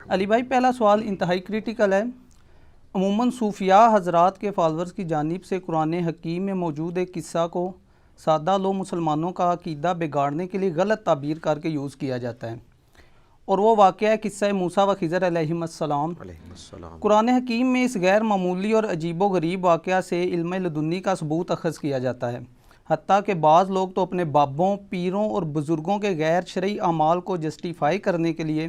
علی بھائی پہلا سوال انتہائی کریٹیکل ہے۔ عموماً صوفیاء حضرات کے فالورز کی جانب سے قرآن حکیم میں موجود ایک قصہ کو سادہ لو مسلمانوں کا عقیدہ بگاڑنے کے لیے غلط تعبیر کر کے یوز کیا جاتا ہے، اور وہ واقعہ ہے قصہ موسیٰ و خضر علیہم السلام۔ قرآن حکیم میں اس غیر معمولی اور عجیب و غریب واقعہ سے علم لدنی کا ثبوت اخذ کیا جاتا ہے، حتیٰ کہ بعض لوگ تو اپنے بابوں، پیروں اور بزرگوں کے غیر شرعی اعمال کو جسٹیفائی کرنے کے لیے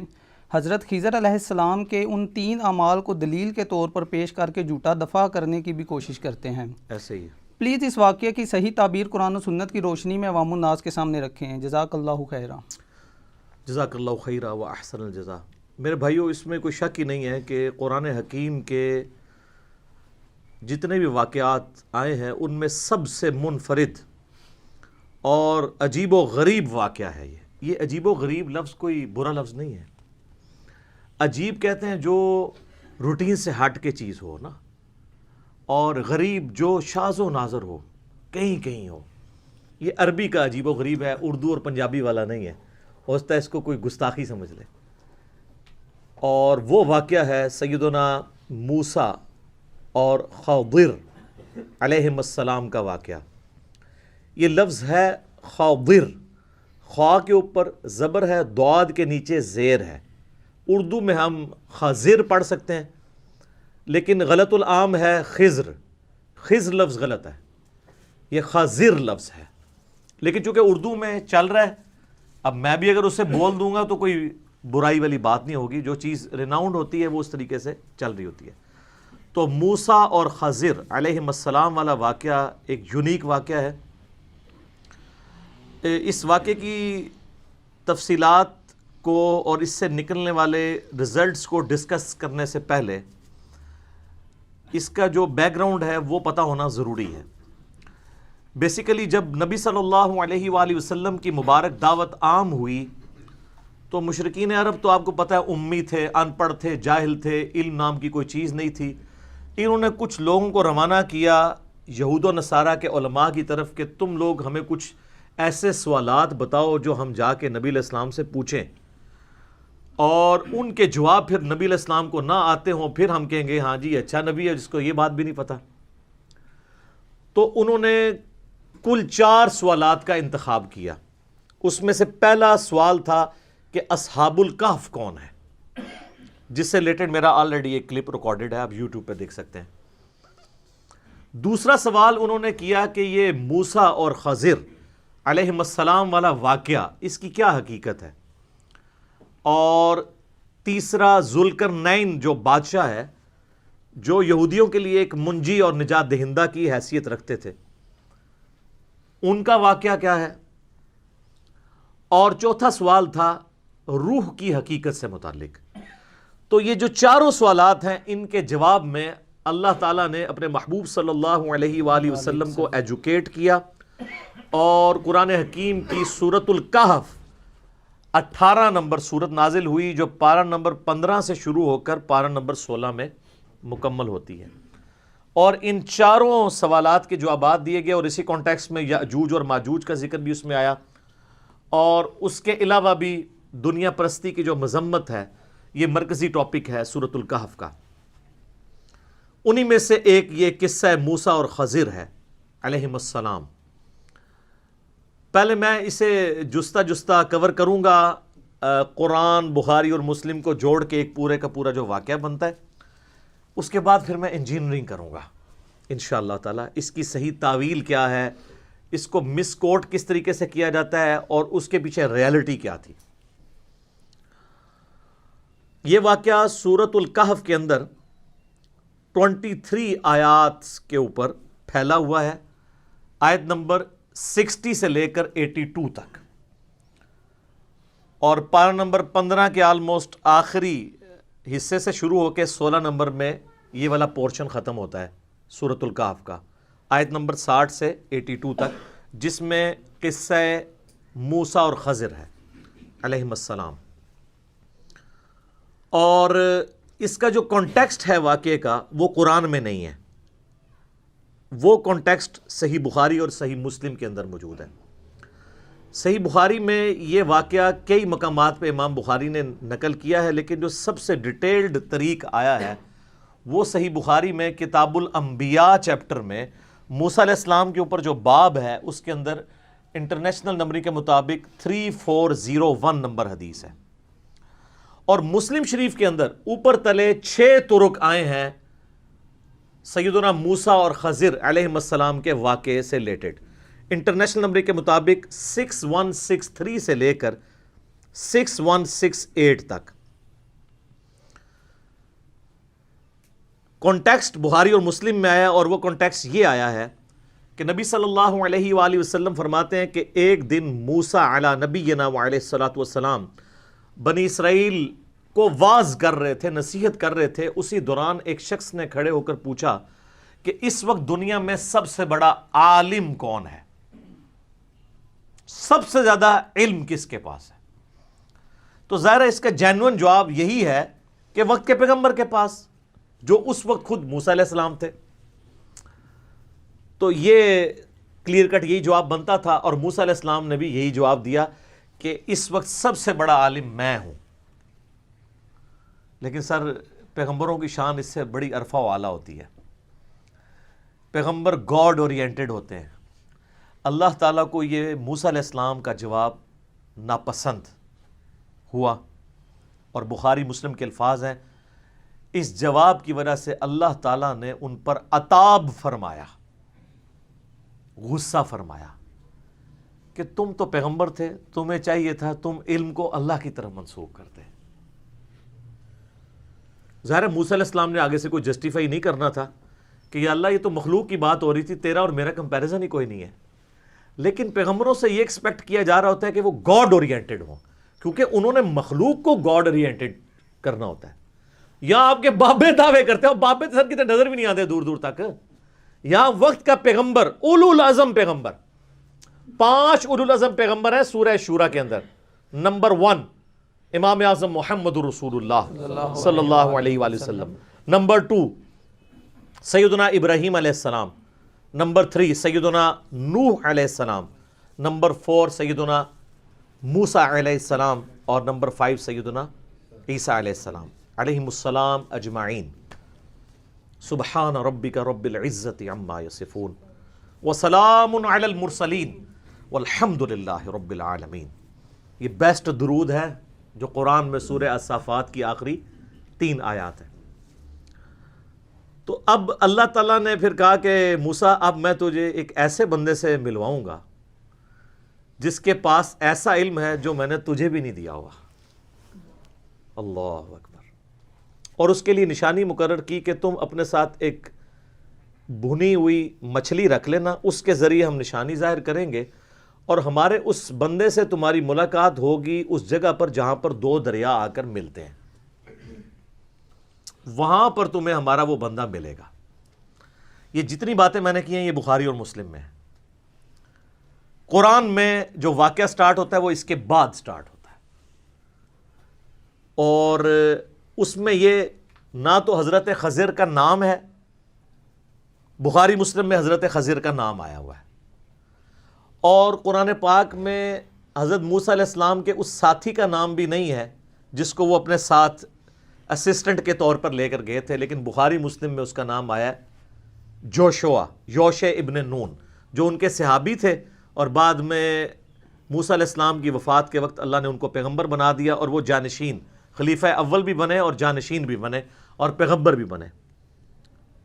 حضرت خضر علیہ السلام کے ان 3 اعمال کو دلیل کے طور پر پیش کر کے جھوٹا دفاع کرنے کی بھی کوشش کرتے ہیں۔ ایسے ہی پلیز اس واقعے کی صحیح تعبیر قرآن و سنت کی روشنی میں عوام الناس کے سامنے رکھیں۔ جزاک اللہ خیرہ۔ جزاک اللہ خیرہ و احسن الجزا۔ میرے بھائیو، اس میں کوئی شک ہی نہیں ہے کہ قرآن حکیم کے جتنے بھی واقعات آئے ہیں ان میں سب سے منفرد اور عجیب و غریب واقعہ ہے یہ عجیب و غریب لفظ کوئی برا لفظ نہیں ہے۔ عجیب کہتے ہیں جو روٹین سے ہٹ کے چیز ہو نا، اور غریب جو شاذ و نادر ہو، کہیں کہیں ہو۔ یہ عربی کا عجیب و غریب ہے، اردو اور پنجابی والا نہیں ہے، ہوتا ہے اس کو کوئی گستاخی سمجھ لے۔ اور وہ واقعہ ہے سیدنا موسیٰ اور خضر علیہم السلام کا واقعہ۔ یہ لفظ ہے خضر، خا کے اوپر زبر ہے، ضاد کے نیچے زیر ہے۔ اردو میں ہم خضر پڑھ سکتے ہیں، لیکن غلط العام ہے خضر۔ خضر لفظ غلط ہے، یہ خضر لفظ ہے، لیکن چونکہ اردو میں چل رہا ہے، اب میں بھی اگر اسے بول دوں گا تو کوئی برائی والی بات نہیں ہوگی۔ جو چیز ریناؤنڈ ہوتی ہے وہ اس طریقے سے چل رہی ہوتی ہے۔ تو موسیٰ اور خضر علیہم السلام والا واقعہ ایک یونیک واقعہ ہے۔ اس واقعے کی تفصیلات کو اور اس سے نکلنے والے ریزلٹس کو ڈسکس کرنے سے پہلے اس کا جو بیک گراؤنڈ ہے وہ پتہ ہونا ضروری ہے۔ بیسیکلی جب نبی صلی اللہ علیہ وآلہ وسلم کی مبارک دعوت عام ہوئی تو مشرکین عرب تو آپ کو پتہ ہے امی تھے، ان پڑھ تھے، جاہل تھے، علم نام کی کوئی چیز نہیں تھی۔ انہوں نے کچھ لوگوں کو روانہ کیا یہود و نصارہ کے علماء کی طرف کہ تم لوگ ہمیں کچھ ایسے سوالات بتاؤ جو ہم جا کے نبی علیہ السلام سے پوچھیں، اور ان کے جواب پھر نبی علیہ السلام کو نہ آتے ہوں، پھر ہم کہیں گے ہاں جی اچھا نبی ہے جس کو یہ بات بھی نہیں پتہ۔ تو انہوں نے کل 4 سوالات کا انتخاب کیا۔ اس میں سے پہلا سوال تھا کہ اصحاب الکہف کون ہے، جس سے ریلیٹڈ میرا آلریڈی ایک کلپ ریکارڈڈ ہے، آپ یوٹیوب پہ دیکھ سکتے ہیں۔ دوسرا سوال انہوں نے کیا کہ یہ موسیٰ اور خضر علیہم السلام والا واقعہ اس کی کیا حقیقت ہے۔ اور تیسرا ذوالقرنین جو بادشاہ ہے، جو یہودیوں کے لیے ایک منجی اور نجات دہندہ کی حیثیت رکھتے تھے، ان کا واقعہ کیا ہے۔ اور چوتھا سوال تھا روح کی حقیقت سے متعلق۔ تو یہ جو 4 سوالات ہیں ان کے جواب میں اللہ تعالیٰ نے اپنے محبوب صلی اللہ علیہ وآلہ وسلم کو ایجوکیٹ کیا، اور قرآن حکیم کی سورۃ الکہف 18 نمبر سورت نازل ہوئی، جو پارہ نمبر 15 سے شروع ہو کر پارہ نمبر 16 میں مکمل ہوتی ہے۔ اور ان 4 سوالات کے جوابات دیے گئے، اور اسی کانٹیکسٹ میں یاجوج اور ماجوج کا ذکر بھی اس میں آیا، اور اس کے علاوہ بھی دنیا پرستی کی جو مذمت ہے، یہ مرکزی ٹاپک ہے سورۃ الکہف کا۔ انہی میں سے ایک یہ قصہ موسیٰ اور خضر ہے علیہم السلام۔ پہلے میں اسے جستہ جستہ کور کروں گا، قرآن، بخاری اور مسلم کو جوڑ کے ایک پورے کا پورا جو واقعہ بنتا ہے۔ اس کے بعد پھر میں انجینئرنگ کروں گا انشاءاللہ تعالیٰ، اس کی صحیح تعویل کیا ہے، اس کو مس کوٹ کس طریقے سے کیا جاتا ہے، اور اس کے پیچھے ریالٹی کیا تھی۔ یہ واقعہ سورۃ الکہف کے اندر 23 آیات کے اوپر پھیلا ہوا ہے، آیت نمبر 60 سے لے کر 82 تک، اور پارہ نمبر 15 کے آلموسٹ آخری حصے سے شروع ہو کے 16 نمبر میں یہ والا پورشن ختم ہوتا ہے سورۃ الکہف کا، آیت نمبر 60 سے 82 تک، جس میں قصہ موسیٰ اور خضر ہے علیہم السلام۔ اور اس کا جو کانٹیکسٹ ہے واقعے کا وہ قرآن میں نہیں ہے، وہ کانٹیکسٹ صحیح بخاری اور صحیح مسلم کے اندر موجود ہے۔ صحیح بخاری میں یہ واقعہ کئی مقامات پہ امام بخاری نے نقل کیا ہے، لیکن جو سب سے ڈیٹیلڈ طریق آیا ہے وہ صحیح بخاری میں کتاب الانبیاء چیپٹر میں موسیٰ علیہ السلام کے اوپر جو باب ہے اس کے اندر انٹرنیشنل نمبر کے مطابق 3401 نمبر حدیث ہے، اور مسلم شریف کے اندر اوپر تلے 6 طرق آئے ہیں سیدنا موسیٰ اور خضر علیہ السلام کے واقعے سے ریلیٹڈ۔ انٹرنیشنل نمبر کے مطابق 6163 سے لے کر 6168 تک۔ کانٹیکسٹ بخاری اور مسلم میں آیا، اور وہ کانٹیکسٹ یہ آیا ہے کہ نبی صلی اللہ علیہ وآلہ وسلم فرماتے ہیں کہ ایک دن موسیٰ علی نبینا وعلیہ الصلوۃ والسلام بنی اسرائیل کو واعظ کر رہے تھے، نصیحت کر رہے تھے۔ اسی دوران ایک شخص نے کھڑے ہو کر پوچھا کہ اس وقت دنیا میں سب سے بڑا عالم کون ہے، سب سے زیادہ علم کس کے پاس ہے؟ تو ظاہر ہے اس کا جینوئن جواب یہی ہے کہ وقت کے پیغمبر کے پاس، جو اس وقت خود موسیٰ علیہ السلام تھے۔ تو یہ کلیئر کٹ یہی جواب بنتا تھا، اور موسیٰ علیہ السلام نے بھی یہی جواب دیا کہ اس وقت سب سے بڑا عالم میں ہوں۔ لیکن سر، پیغمبروں کی شان اس سے بڑی عرفہ و اعلیٰ ہوتی ہے۔ پیغمبر گاڈ اورینٹڈ ہوتے ہیں۔ اللہ تعالیٰ کو یہ موسیٰ علیہ السلام کا جواب ناپسند ہوا، اور بخاری مسلم کے الفاظ ہیں، اس جواب کی وجہ سے اللہ تعالیٰ نے ان پر عتاب فرمایا، غصہ فرمایا کہ تم تو پیغمبر تھے، تمہیں چاہیے تھا تم علم کو اللہ کی طرف منسوخ کرتے۔ ظاہر ہے موسیٰ علیہ السلام نے آگے سے کوئی جسٹیفائی نہیں کرنا تھا کہ یا اللہ یہ تو مخلوق کی بات ہو رہی تھی، تیرا اور میرا کمپیریزن ہی کوئی نہیں ہے۔ لیکن پیغمبروں سے یہ ایکسپیکٹ کیا جا رہا ہوتا ہے کہ وہ گاڈ اورینٹڈ ہوں، کیونکہ انہوں نے مخلوق کو گاڈ اورینٹڈ کرنا ہوتا ہے۔ یہاں آپ کے بابے دعوے کرتے ہیں، اور بابے سر کی نظر بھی نہیں آتے دور دور تک۔ یہاں وقت کا پیغمبر، اولو العزم پیغمبر، 5 اولو العزم پیغمبر ہیں سورہ شورا کے اندر۔ نمبر 1 امام اعظم محمد رسول اللہ صلی اللہ علیہ وآلہ وسلم۔ نمبر 2 سیدنا ابراہیم علیہ السلام۔ نمبر 3 سیدنا نوح علیہ السلام۔ نمبر 4 سیدنا موسیٰ علیہ السلام، اور نمبر 5 سیدنا عیسیٰ علیہ السلام علیہم السلام اجمعین۔ سبحان ربک رب العزت عما یصفون وسلام علی المرسلین والحمد للہ رب العالمین۔ یہ بیسٹ درود ہے جو قرآن میں سورہ الصافات کی آخری 3 آیات ہیں۔ تو اب اللہ تعالیٰ نے پھر کہا کہ موسیٰ، اب میں تجھے ایک ایسے بندے سے ملواؤں گا جس کے پاس ایسا علم ہے جو میں نے تجھے بھی نہیں دیا ہوا۔ اللہ اکبر۔ اور اس کے لیے نشانی مقرر کی کہ تم اپنے ساتھ ایک بھنی ہوئی مچھلی رکھ لینا، اس کے ذریعے ہم نشانی ظاہر کریں گے، اور ہمارے اس بندے سے تمہاری ملاقات ہوگی اس جگہ پر جہاں پر 2 دریا آ کر ملتے ہیں، وہاں پر تمہیں ہمارا وہ بندہ ملے گا۔ یہ جتنی باتیں میں نے کی ہیں یہ بخاری اور مسلم میں ہیں۔ قرآن میں جو واقعہ سٹارٹ ہوتا ہے وہ اس کے بعد سٹارٹ ہوتا ہے، اور اس میں یہ نہ تو حضرت خضر کا نام ہے، بخاری مسلم میں حضرت خضر کا نام آیا ہوا ہے، اور قرآن پاک میں حضرت موسیٰ علیہ السلام کے اس ساتھی کا نام بھی نہیں ہے جس کو وہ اپنے ساتھ اسسٹنٹ کے طور پر لے کر گئے تھے، لیکن بخاری مسلم میں اس کا نام آیا ہے جوشوا، یوشع ابن نون، جو ان کے صحابی تھے، اور بعد میں موسیٰ علیہ السلام کی وفات کے وقت اللہ نے ان کو پیغمبر بنا دیا، اور وہ جانشین، خلیفہ اول بھی بنے اور جانشین بھی بنے اور پیغمبر بھی بنے،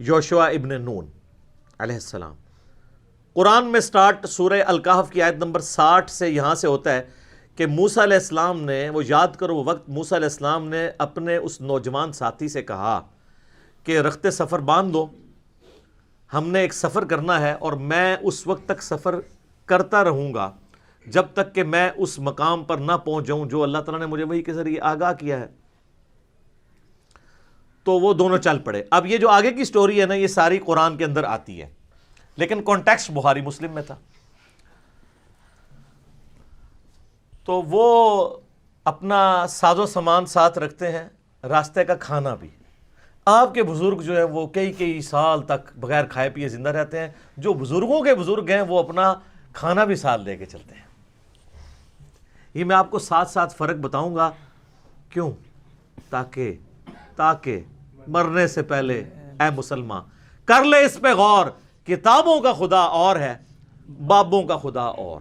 یوشع ابن نون علیہ السلام۔ قرآن میں سٹارٹ سورہ الکہف کی آیت نمبر 60 سے یہاں سے ہوتا ہے کہ موسیٰ علیہ السلام نے، وہ یاد کرو وہ وقت، موسیٰ علیہ السلام نے اپنے اس نوجوان ساتھی سے کہا کہ رخت سفر باندھ دو، ہم نے ایک سفر کرنا ہے، اور میں اس وقت تک سفر کرتا رہوں گا جب تک کہ میں اس مقام پر نہ پہنچ جاؤں جو اللہ تعالیٰ نے مجھے وحی کے ذریعے آگاہ کیا ہے۔ تو وہ دونوں چل پڑے۔ اب یہ جو آگے کی سٹوری ہے نا، یہ ساری قرآن کے اندر آتی ہے، لیکن کانٹیکسٹ بخاری مسلم میں تھا۔ تو وہ اپنا ساز و سامان ساتھ رکھتے ہیں، راستے کا کھانا بھی۔ آپ کے بزرگ جو ہیں وہ کئی سال تک بغیر کھائے پیے زندہ رہتے ہیں، جو بزرگوں کے بزرگ ہیں وہ اپنا کھانا بھی ساتھ لے کے چلتے ہیں۔ یہ میں آپ کو ساتھ ساتھ فرق بتاؤں گا. کیوں؟ تاکہ مرنے سے پہلے اے مسلمان کر لے اس پہ غور. کتابوں کا خدا اور ہے، بابوں کا خدا اور.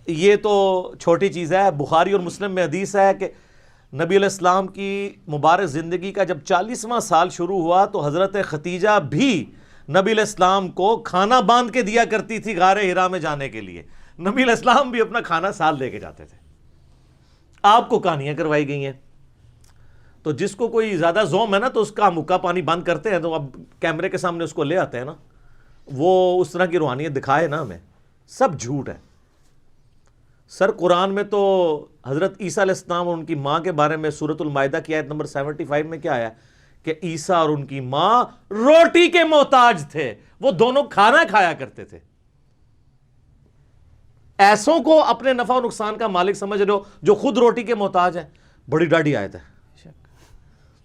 یہ تو چھوٹی چیز ہے. بخاری اور مسلم میں حدیث ہے کہ نبی علیہ السلام کی مبارک زندگی کا جب 40واں سال شروع ہوا تو حضرت ختیجہ بھی نبی علیہ السلام کو کھانا باندھ کے دیا کرتی تھی غار حرا میں جانے کے لیے. نبی علیہ السلام بھی اپنا کھانا ساتھ لے کے جاتے تھے. آپ کو کہانیاں کروائی گئی ہیں. تو جس کو کوئی زیادہ زوم ہے نا تو اس کا مکہ پانی بند کرتے ہیں تو اب کیمرے کے سامنے اس کو لے آتے ہیں نا. وہ اس طرح کی روحانیت دکھائے نا ہمیں. سب جھوٹ ہے. سر قرآن میں تو حضرت عیسیٰ علیہ السلام اور ان کی ماں کے بارے میں سورۃ المائدہ کی آیت نمبر 75 میں کیا آیا کہ عیسیٰ اور ان کی ماں روٹی کے محتاج تھے. وہ دونوں کھانا کھایا کرتے تھے. ایسوں کو اپنے نفع و نقصان کا مالک سمجھ رہے ہو جو خود روٹی کے محتاج ہیں. بڑی ڈاڈی آیت ہے.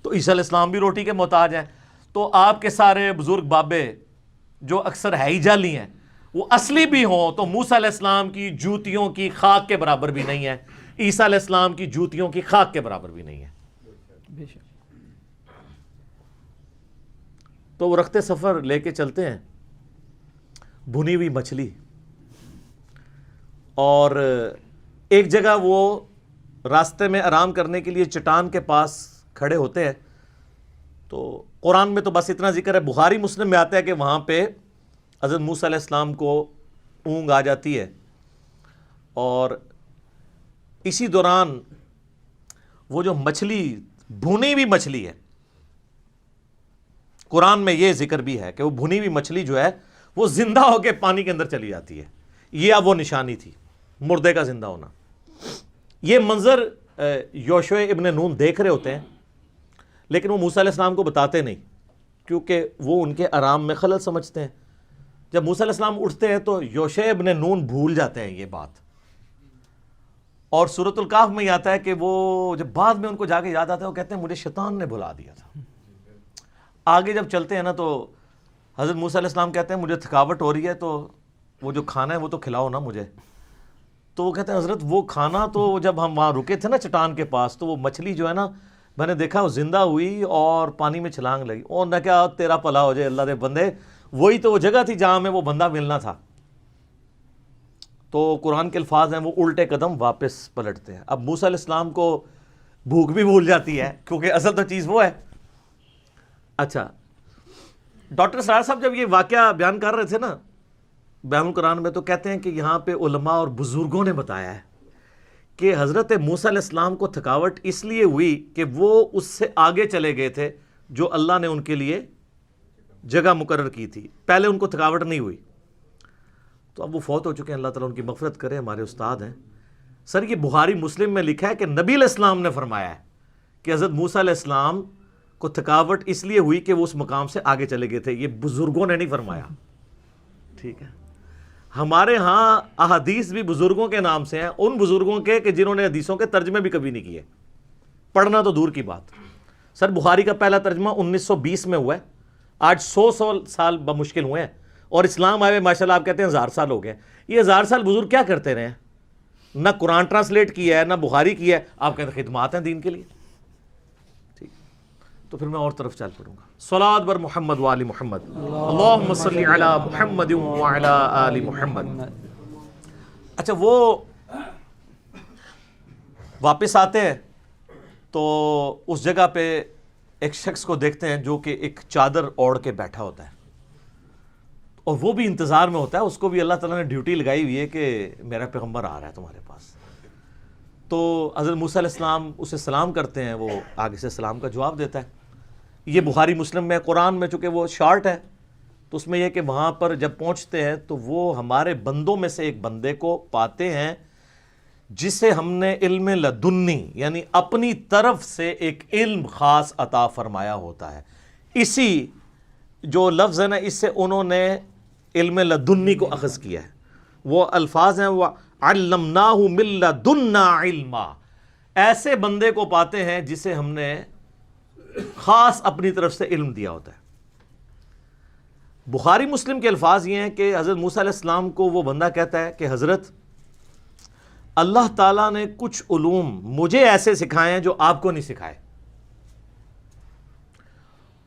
تو عیسیٰ علیہ السلام بھی روٹی کے محتاج ہیں. تو آپ کے سارے بزرگ بابے جو اکثر ہے ہی جعلی ہیں وہ اصلی بھی ہوں تو موسیٰ علیہ السلام کی جوتیوں کی خاک کے برابر بھی نہیں ہے. عیسیٰ علیہ السلام کی جوتیوں کی خاک کے برابر بھی نہیں ہے. تو وہ رخت سفر لے کے چلتے ہیں بھنی ہوئی مچھلی. اور ایک جگہ وہ راستے میں آرام کرنے کے لیے چٹان کے پاس کھڑے ہوتے ہیں. تو قرآن میں تو بس اتنا ذکر ہے. بخاری مسلم میں آتا ہے کہ وہاں پہ حضرت موسیٰ علیہ السلام کو اونگ آ جاتی ہے اور اسی دوران وہ جو مچھلی بھنی ہوئی مچھلی ہے، قرآن میں یہ ذکر بھی ہے کہ وہ بھنی ہوئی مچھلی جو ہے وہ زندہ ہو کے پانی کے اندر چلی جاتی ہے. یہ اب وہ نشانی تھی مردے کا زندہ ہونا. یہ منظر یوشع ابن نون دیکھ رہے ہوتے ہیں لیکن وہ موسیٰ علیہ السلام کو بتاتے نہیں کیونکہ وہ ان کے آرام میں خلل سمجھتے ہیں. جب موسیٰ علیہ السلام اٹھتے ہیں تو یوشع ابن نون بھول جاتے ہیں یہ بات. اور سورۃ الکہف میں یہ آتا ہے کہ وہ جب بعد میں ان کو جا کے یاد آتا ہے وہ کہتے ہیں مجھے شیطان نے بھلا دیا تھا. آگے جب چلتے ہیں نا تو حضرت موسیٰ علیہ السلام کہتے ہیں مجھے تھکاوٹ ہو رہی ہے تو وہ جو کھانا ہے وہ تو کھلاؤ نا مجھے. تو وہ کہتے ہیں حضرت وہ کھانا تو جب ہم وہاں رکے تھے نا چٹان کے پاس تو وہ مچھلی جو ہے نا میں نے دیکھا وہ زندہ ہوئی اور پانی میں چھلانگ لگی. اور نہ کیا تیرا بھلا ہو جائے اللہ دے بندے، وہی تو وہ جگہ تھی جہاں میں وہ بندہ ملنا تھا. تو قرآن کے الفاظ ہیں وہ الٹے قدم واپس پلٹتے ہیں. اب موسیٰ علیہ السلام کو بھوک بھی بھول جاتی ہے کیونکہ اصل تو چیز وہ ہے. اچھا ڈاکٹر سرار صاحب جب یہ واقعہ بیان کر رہے تھے نا بیان القرآن میں تو کہتے ہیں کہ یہاں پہ علماء اور بزرگوں نے بتایا ہے کہ حضرت موسیٰ علیہ السلام کو تھکاوٹ اس لیے ہوئی کہ وہ اس سے آگے چلے گئے تھے جو اللہ نے ان کے لیے جگہ مقرر کی تھی. پہلے ان کو تھکاوٹ نہیں ہوئی. تو اب وہ فوت ہو چکے ہیں، اللہ تعالیٰ ان کی مغفرت کرے، ہمارے استاد ہیں. سر یہ بخاری مسلم میں لکھا ہے کہ نبی علیہ السلام نے فرمایا ہے کہ حضرت موسیٰ علیہ السلام کو تھکاوٹ اس لیے ہوئی کہ وہ اس مقام سے آگے چلے گئے تھے. یہ بزرگوں نے نہیں فرمایا. ٹھیک ہے. ہمارے ہاں احادیث بھی بزرگوں کے نام سے ہیں، ان بزرگوں کے کہ جنہوں نے حدیثوں کے ترجمے بھی کبھی نہیں کیے، پڑھنا تو دور کی بات. سر بخاری کا پہلا ترجمہ 1920 میں ہوا ہے. آج 100 سال بمشکل ہوئے ہیں اور اسلام آئے ماشاءاللہ آپ کہتے ہیں 1000 سال ہو گئے. یہ 1000 سال بزرگ کیا کرتے رہے ہیں؟ نہ قرآن ٹرانسلیٹ کیا ہے نہ بخاری کیا ہے. آپ کہتے ہیں خدمات ہیں دین کے لیے. ٹھیک تو پھر میں اور طرف چل پڑوں گا. صلوات بر محمد و آل محمد، اللہم صلی علی محمد و علی آل محمد. اچھا وہ واپس آتے ہیں تو اس جگہ پہ ایک شخص کو دیکھتے ہیں جو کہ ایک چادر اوڑھ کے بیٹھا ہوتا ہے اور وہ بھی انتظار میں ہوتا ہے. اس کو بھی اللہ تعالیٰ نے ڈیوٹی لگائی ہوئی ہے کہ میرا پیغمبر آ رہا ہے تمہارے پاس. تو حضرت موسیٰ علیہ السلام اسے سلام کرتے ہیں، وہ آگے سے سلام کا جواب دیتا ہے. یہ بخاری مسلم میں، قرآن میں چونکہ وہ شارٹ ہے تو اس میں یہ کہ وہاں پر جب پہنچتے ہیں تو وہ ہمارے بندوں میں سے ایک بندے کو پاتے ہیں جسے ہم نے علم لدنی یعنی اپنی طرف سے ایک علم خاص عطا فرمایا ہوتا ہے. اسی جو لفظ ہے نا اس سے انہوں نے علم لدنی کو اخذ کیا ہے. وہ الفاظ ہیں وَعَلَّمْنَاهُ مِن لَّدُنَّا عِلْمًا. ایسے بندے کو پاتے ہیں جسے ہم نے خاص اپنی طرف سے علم دیا ہوتا ہے. بخاری مسلم کے الفاظ یہ ہیں کہ حضرت موسیٰ علیہ السلام کو وہ بندہ کہتا ہے کہ حضرت اللہ تعالیٰ نے کچھ علوم مجھے ایسے سکھائے ہیں جو آپ کو نہیں سکھائے،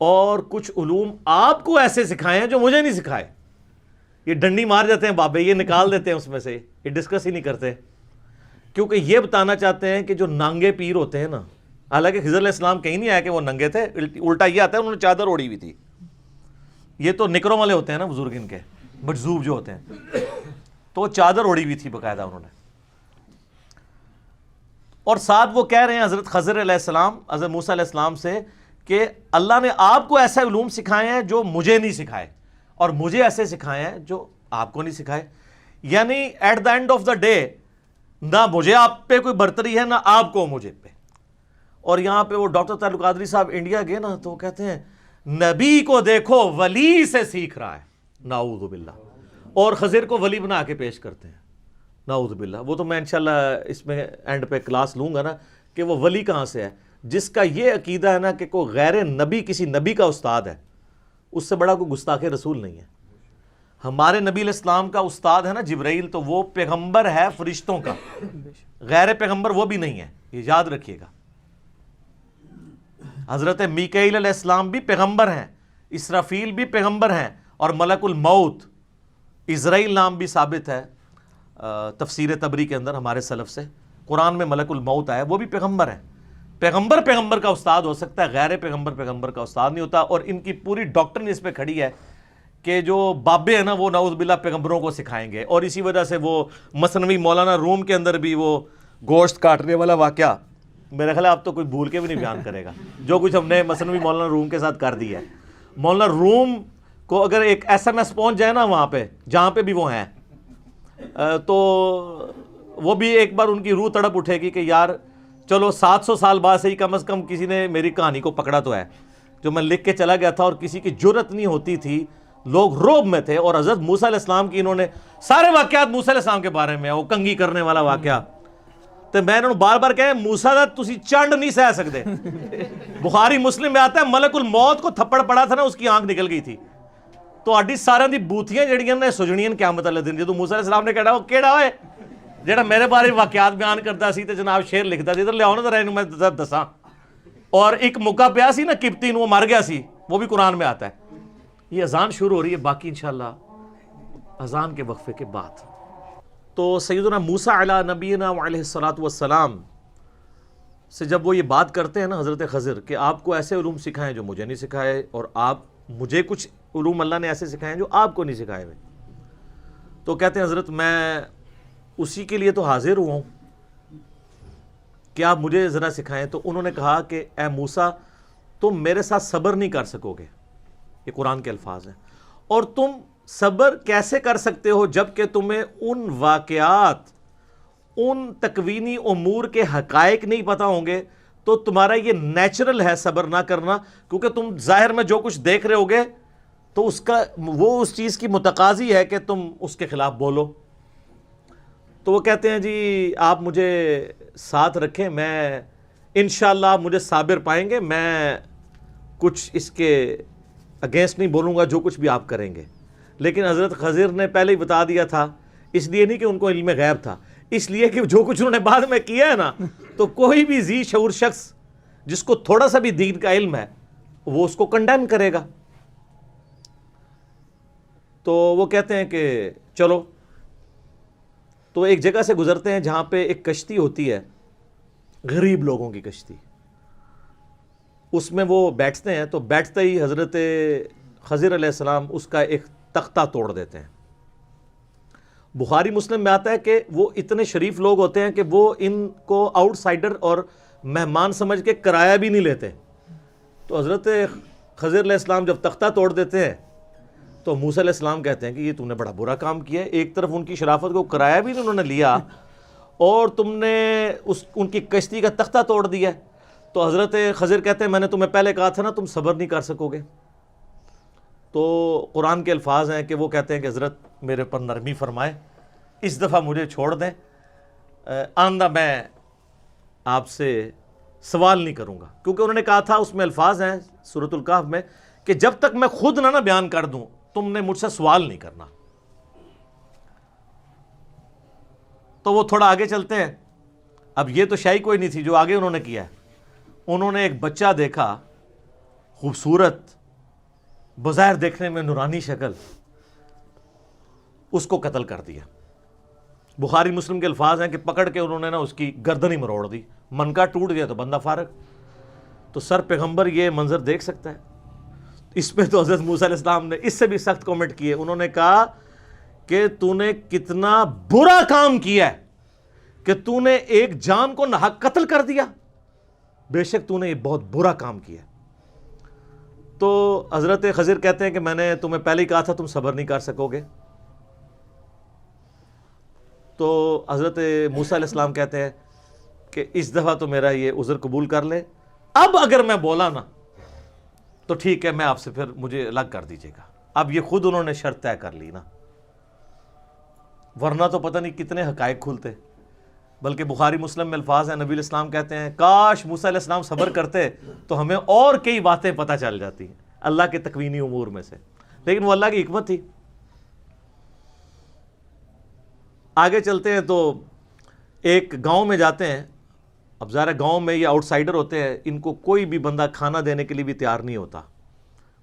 اور کچھ علوم آپ کو ایسے سکھائے ہیں جو مجھے نہیں سکھائے۔ یہ ڈنڈی مار جاتے ہیں بابے، یہ نکال دیتے ہیں اس میں سے، یہ ڈسکس ہی نہیں کرتے، کیونکہ یہ بتانا چاہتے ہیں کہ جو ننگے پیر ہوتے ہیں نا، حالانکہ خضر علیہ السلام کہیں نہیں آیا کہ وہ ننگے تھے، الٹا یہ آتا ہے انہوں نے چادر اوڑی ہوئی تھی۔ یہ تو نکروں والے ہوتے ہیں نا بزرگ، ان کے مجذوب جو ہوتے ہیں، تو چادر اوڑی ہوئی تھی باقاعدہ انہوں نے۔ اور ساتھ وہ کہہ رہے ہیں حضرت خضر علیہ السلام حضرت موسیٰ علیہ السلام سے کہ اللہ نے آپ کو ایسے علوم سکھائے ہیں جو مجھے نہیں سکھائے، اور مجھے ایسے سکھائے ہیں جو آپ کو نہیں سکھائے۔ یعنی at the end of the day نہ مجھے آپ پہ کوئی برتری ہے نہ آپ کو مجھے پہ۔ اور یہاں پہ وہ ڈاکٹر تعلق قادری صاحب انڈیا گئے نا، تو وہ کہتے ہیں نبی کو دیکھو ولی سے سیکھ رہا ہے، نعوذ باللہ، اور خضر کو ولی بنا کے پیش کرتے ہیں، نعوذ باللہ۔ وہ تو میں انشاءاللہ اس میں اینڈ پہ کلاس لوں گا نا کہ وہ ولی کہاں سے ہے، جس کا یہ عقیدہ ہے نا کہ کوئی غیر نبی کسی نبی کا استاد ہے، اس سے بڑا کوئی گستاخ رسول نہیں ہے۔ ہمارے نبی علیہ السلام کا استاد ہے نا جبرائیل، تو وہ پیغمبر ہے فرشتوں کا، غیر پیغمبر وہ بھی نہیں ہے، یہ یاد رکھیے گا۔ حضرت میکائیل علیہ السلام بھی پیغمبر ہیں، اسرافیل بھی پیغمبر ہیں، اور ملک الموت اسرائیل نام بھی ثابت ہے تفسیر تبری کے اندر ہمارے سلف سے، قرآن میں ملک الموت آیا، وہ بھی پیغمبر ہیں۔ پیغمبر کا استاد ہو سکتا ہے، غیر پیغمبر کا استاد نہیں ہوتا۔ اور ان کی پوری ڈاکٹرن اس پہ کھڑی ہے کہ جو بابے ہیں نا وہ نعوذ باللہ پیغمبروں کو سکھائیں گے، اور اسی وجہ سے وہ مثنوی مولانا روم کے اندر بھی وہ گوشت کاٹنے والا واقعہ، میرا خیال ہے آپ تو کوئی بھول کے بھی نہیں بیان کرے گا، جو کچھ ہم نے مثنوی مولانا روم کے ساتھ کر دیا ہے۔ مولانا روم کو اگر ایک ایس ایم ایس پہنچ جائے نا وہاں پہ جہاں پہ بھی وہ ہیں، تو وہ بھی ایک بار ان کی روح تڑپ اٹھے گی کہ یار چلو 700 سال بعد سے ہی کم از کم کسی نے میری کہانی کو پکڑا تو ہے، جو میں لکھ کے چلا گیا تھا اور کسی کی جرت نہیں ہوتی تھی، لوگ روب میں تھے۔ اور حضرت موسیٰ علیہ السلام کی انہوں نے سارے واقعات موسیٰ علیہ السلام کے بارے میں، وہ کنگھی کرنے والا واقعہ، تو میں انہوں نے بار بار کہا موسیٰ دا تسی چنڈ نہیں سہ سکتے۔ بخاری مسلم میں آتا ہے ملک الموت کو تھپڑ پڑا تھا نا، اس کی آنکھ نکل گئی تھی۔ تو آڈی سارے دی بوتھیاں جڑیاں نے سجنیاں قیامت والے دن، جدوں موسیٰ علیہ السلام نے کہا وہ کیڑا ہوئے جڑا میرے بارے واقعات بیان کرتا سی تے جناب شعر لکھتا سی، ادھر لے آؤ نا ذرا اینوں میں دساں۔ اور ایک موقع پیا سی نا قبطی نو، وہ مر گیا سی، وہ بھی قرآن میں آتا ہے۔ یہ اذان شروع ہو رہی ہے، باقی انشاءاللہ اذان کے وقفے کے بعد۔ تو سیدنا موسیٰ علیہ نبینا علیہ الصلاۃ والسلام سے جب وہ یہ بات کرتے ہیں نا حضرت خضر کہ آپ کو ایسے علوم سکھائے جو مجھے نہیں سکھائے، اور آپ مجھے کچھ علوم اللہ نے ایسے سکھائے ہیں جو آپ کو نہیں سکھائے ہوئے، تو کہتے ہیں حضرت میں اسی کے لیے تو حاضر ہوا ہوں کہ آپ مجھے ذرا سکھائیں۔ تو انہوں نے کہا کہ اے موسیٰ تم میرے ساتھ صبر نہیں کر سکو گے، یہ قرآن کے الفاظ ہیں، اور تم صبر کیسے کر سکتے ہو جب کہ تمہیں ان واقعات، ان تکوینی امور کے حقائق نہیں پتہ ہوں گے، تو تمہارا یہ نیچرل ہے صبر نہ کرنا، کیونکہ تم ظاہر میں جو کچھ دیکھ رہے ہوگے تو اس کا وہ اس چیز کی متقاضی ہے کہ تم اس کے خلاف بولو۔ تو وہ کہتے ہیں جی آپ مجھے ساتھ رکھیں، میں انشاءاللہ آپ مجھے صابر پائیں گے، میں کچھ اس کے اگینسٹ نہیں بولوں گا جو کچھ بھی آپ کریں گے۔ لیکن حضرت خضر نے پہلے ہی بتا دیا تھا، اس لیے نہیں کہ ان کو علم غیب تھا، اس لیے کہ جو کچھ انہوں نے بعد میں کیا ہے نا، تو کوئی بھی ذی شعور شخص جس کو تھوڑا سا بھی دین کا علم ہے وہ اس کو کنڈیم کرے گا۔ تو وہ کہتے ہیں کہ چلو، تو ایک جگہ سے گزرتے ہیں جہاں پہ ایک کشتی ہوتی ہے، غریب لوگوں کی کشتی، اس میں وہ بیٹھتے ہیں، تو بیٹھتے ہی حضرت خضر علیہ السلام اس کا ایک تختہ توڑ دیتے ہیں۔ بخاری مسلم میں آتا ہے کہ وہ اتنے شریف لوگ ہوتے ہیں کہ وہ ان کو آؤٹ سائڈر اور مہمان سمجھ کے کرایہ بھی نہیں لیتے۔ تو حضرت خضر علیہ السلام جب تختہ توڑ دیتے ہیں تو موسیٰ علیہ السلام کہتے ہیں کہ یہ تم نے بڑا برا کام کیا ہے، ایک طرف ان کی شرافت کو کرایہ بھی انہوں نے لیا اور تم نے ان کی کشتی کا تختہ توڑ دیا۔ تو حضرت خضر کہتے ہیں میں نے تمہیں پہلے کہا تھا نا تم صبر نہیں کر سکو گے۔ تو قرآن کے الفاظ ہیں کہ وہ کہتے ہیں کہ حضرت میرے پر نرمی فرمائے، اس دفعہ مجھے چھوڑ دیں، آئندہ میں آپ سے سوال نہیں کروں گا، کیونکہ انہوں نے کہا تھا، اس میں الفاظ ہیں سورۃ الکہف میں کہ جب تک میں خود نہ بیان کر دوں تم نے مجھ سے سوال نہیں کرنا۔ تو وہ تھوڑا آگے چلتے ہیں. اب یہ تو شاہی کوئی نہیں تھی جو آگے انہوں نے کیا ہے. انہوں نے ایک بچہ دیکھا, خوبصورت, بظاہر دیکھنے میں نورانی شکل, اس کو قتل کر دیا. بخاری مسلم کے الفاظ ہیں کہ پکڑ کے انہوں نے نا اس کی گردن ہی مروڑ دی, منکا ٹوٹ گیا تو بندہ فارغ. تو سر پیغمبر یہ منظر دیکھ سکتا ہے؟ اس پہ تو حضرت موسیٰ علیہ السلام نے اس سے بھی سخت کامنٹ کیے. انہوں نے کہا کہ تو نے کتنا برا کام کیا ہے کہ تو نے ایک جان کو ناحق قتل کر دیا, بے شک تو نے یہ بہت برا کام کیا. تو حضرت خضر کہتے ہیں کہ میں نے تمہیں پہلے ہی کہا تھا تم صبر نہیں کر سکو گے. تو حضرت موسیٰ علیہ السلام کہتے ہیں کہ اس دفعہ تو میرا یہ عذر قبول کر لے, اب اگر میں بولا نا تو ٹھیک ہے, میں آپ سے پھر مجھے الگ کر دیجیے گا. اب یہ خود انہوں نے شرط طے کر لی نا, ورنہ تو پتہ نہیں کتنے حقائق کھلتے. بلکہ بخاری مسلم میں الفاظ ہیں, نبی علیہ السلام کہتے ہیں کاش موسیٰ علیہ السلام صبر کرتے تو ہمیں اور کئی باتیں پتہ چل جاتی ہیں اللہ کے تکوینی امور میں سے, لیکن وہ اللہ کی حکمت تھی. آگے چلتے ہیں تو ایک گاؤں میں جاتے ہیں. اب ظاہر گاؤں میں یہ آؤٹ سائڈر ہوتے ہیں, ان کو کوئی بھی بندہ کھانا دینے کے لیے بھی تیار نہیں ہوتا,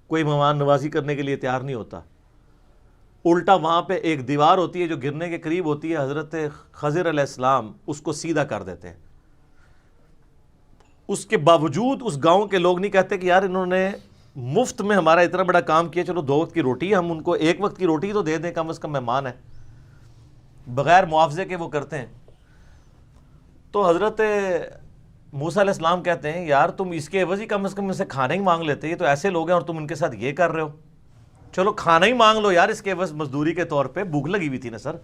کوئی مہمان نوازی کرنے کے لیے تیار نہیں ہوتا. الٹا وہاں پہ ایک دیوار ہوتی ہے جو گرنے کے قریب ہوتی ہے, حضرت خضر علیہ السلام اس کو سیدھا کر دیتے ہیں. اس کے باوجود اس گاؤں کے لوگ نہیں کہتے کہ یار انہوں نے مفت میں ہمارا اتنا بڑا کام کیا, چلو 2 وقت کی روٹی, ہم ان کو 1 وقت کی روٹی تو دے دیں, کم از کم مہمان ہے. بغیر معاوضے کے وہ کرتے ہیں. تو حضرت موسیٰ علیہ السلام کہتے ہیں یار تم اس کے عوض ہی کم از کم ان سے کھانا ہی مانگ لیتے, یہ تو ایسے لوگ ہیں اور تم ان کے ساتھ یہ کر رہے ہو. چلو کھانا ہی مانگ لو یار اس کے عوض مزدوری کے طور پہ, بھوک لگی ہوئی تھی نا سر.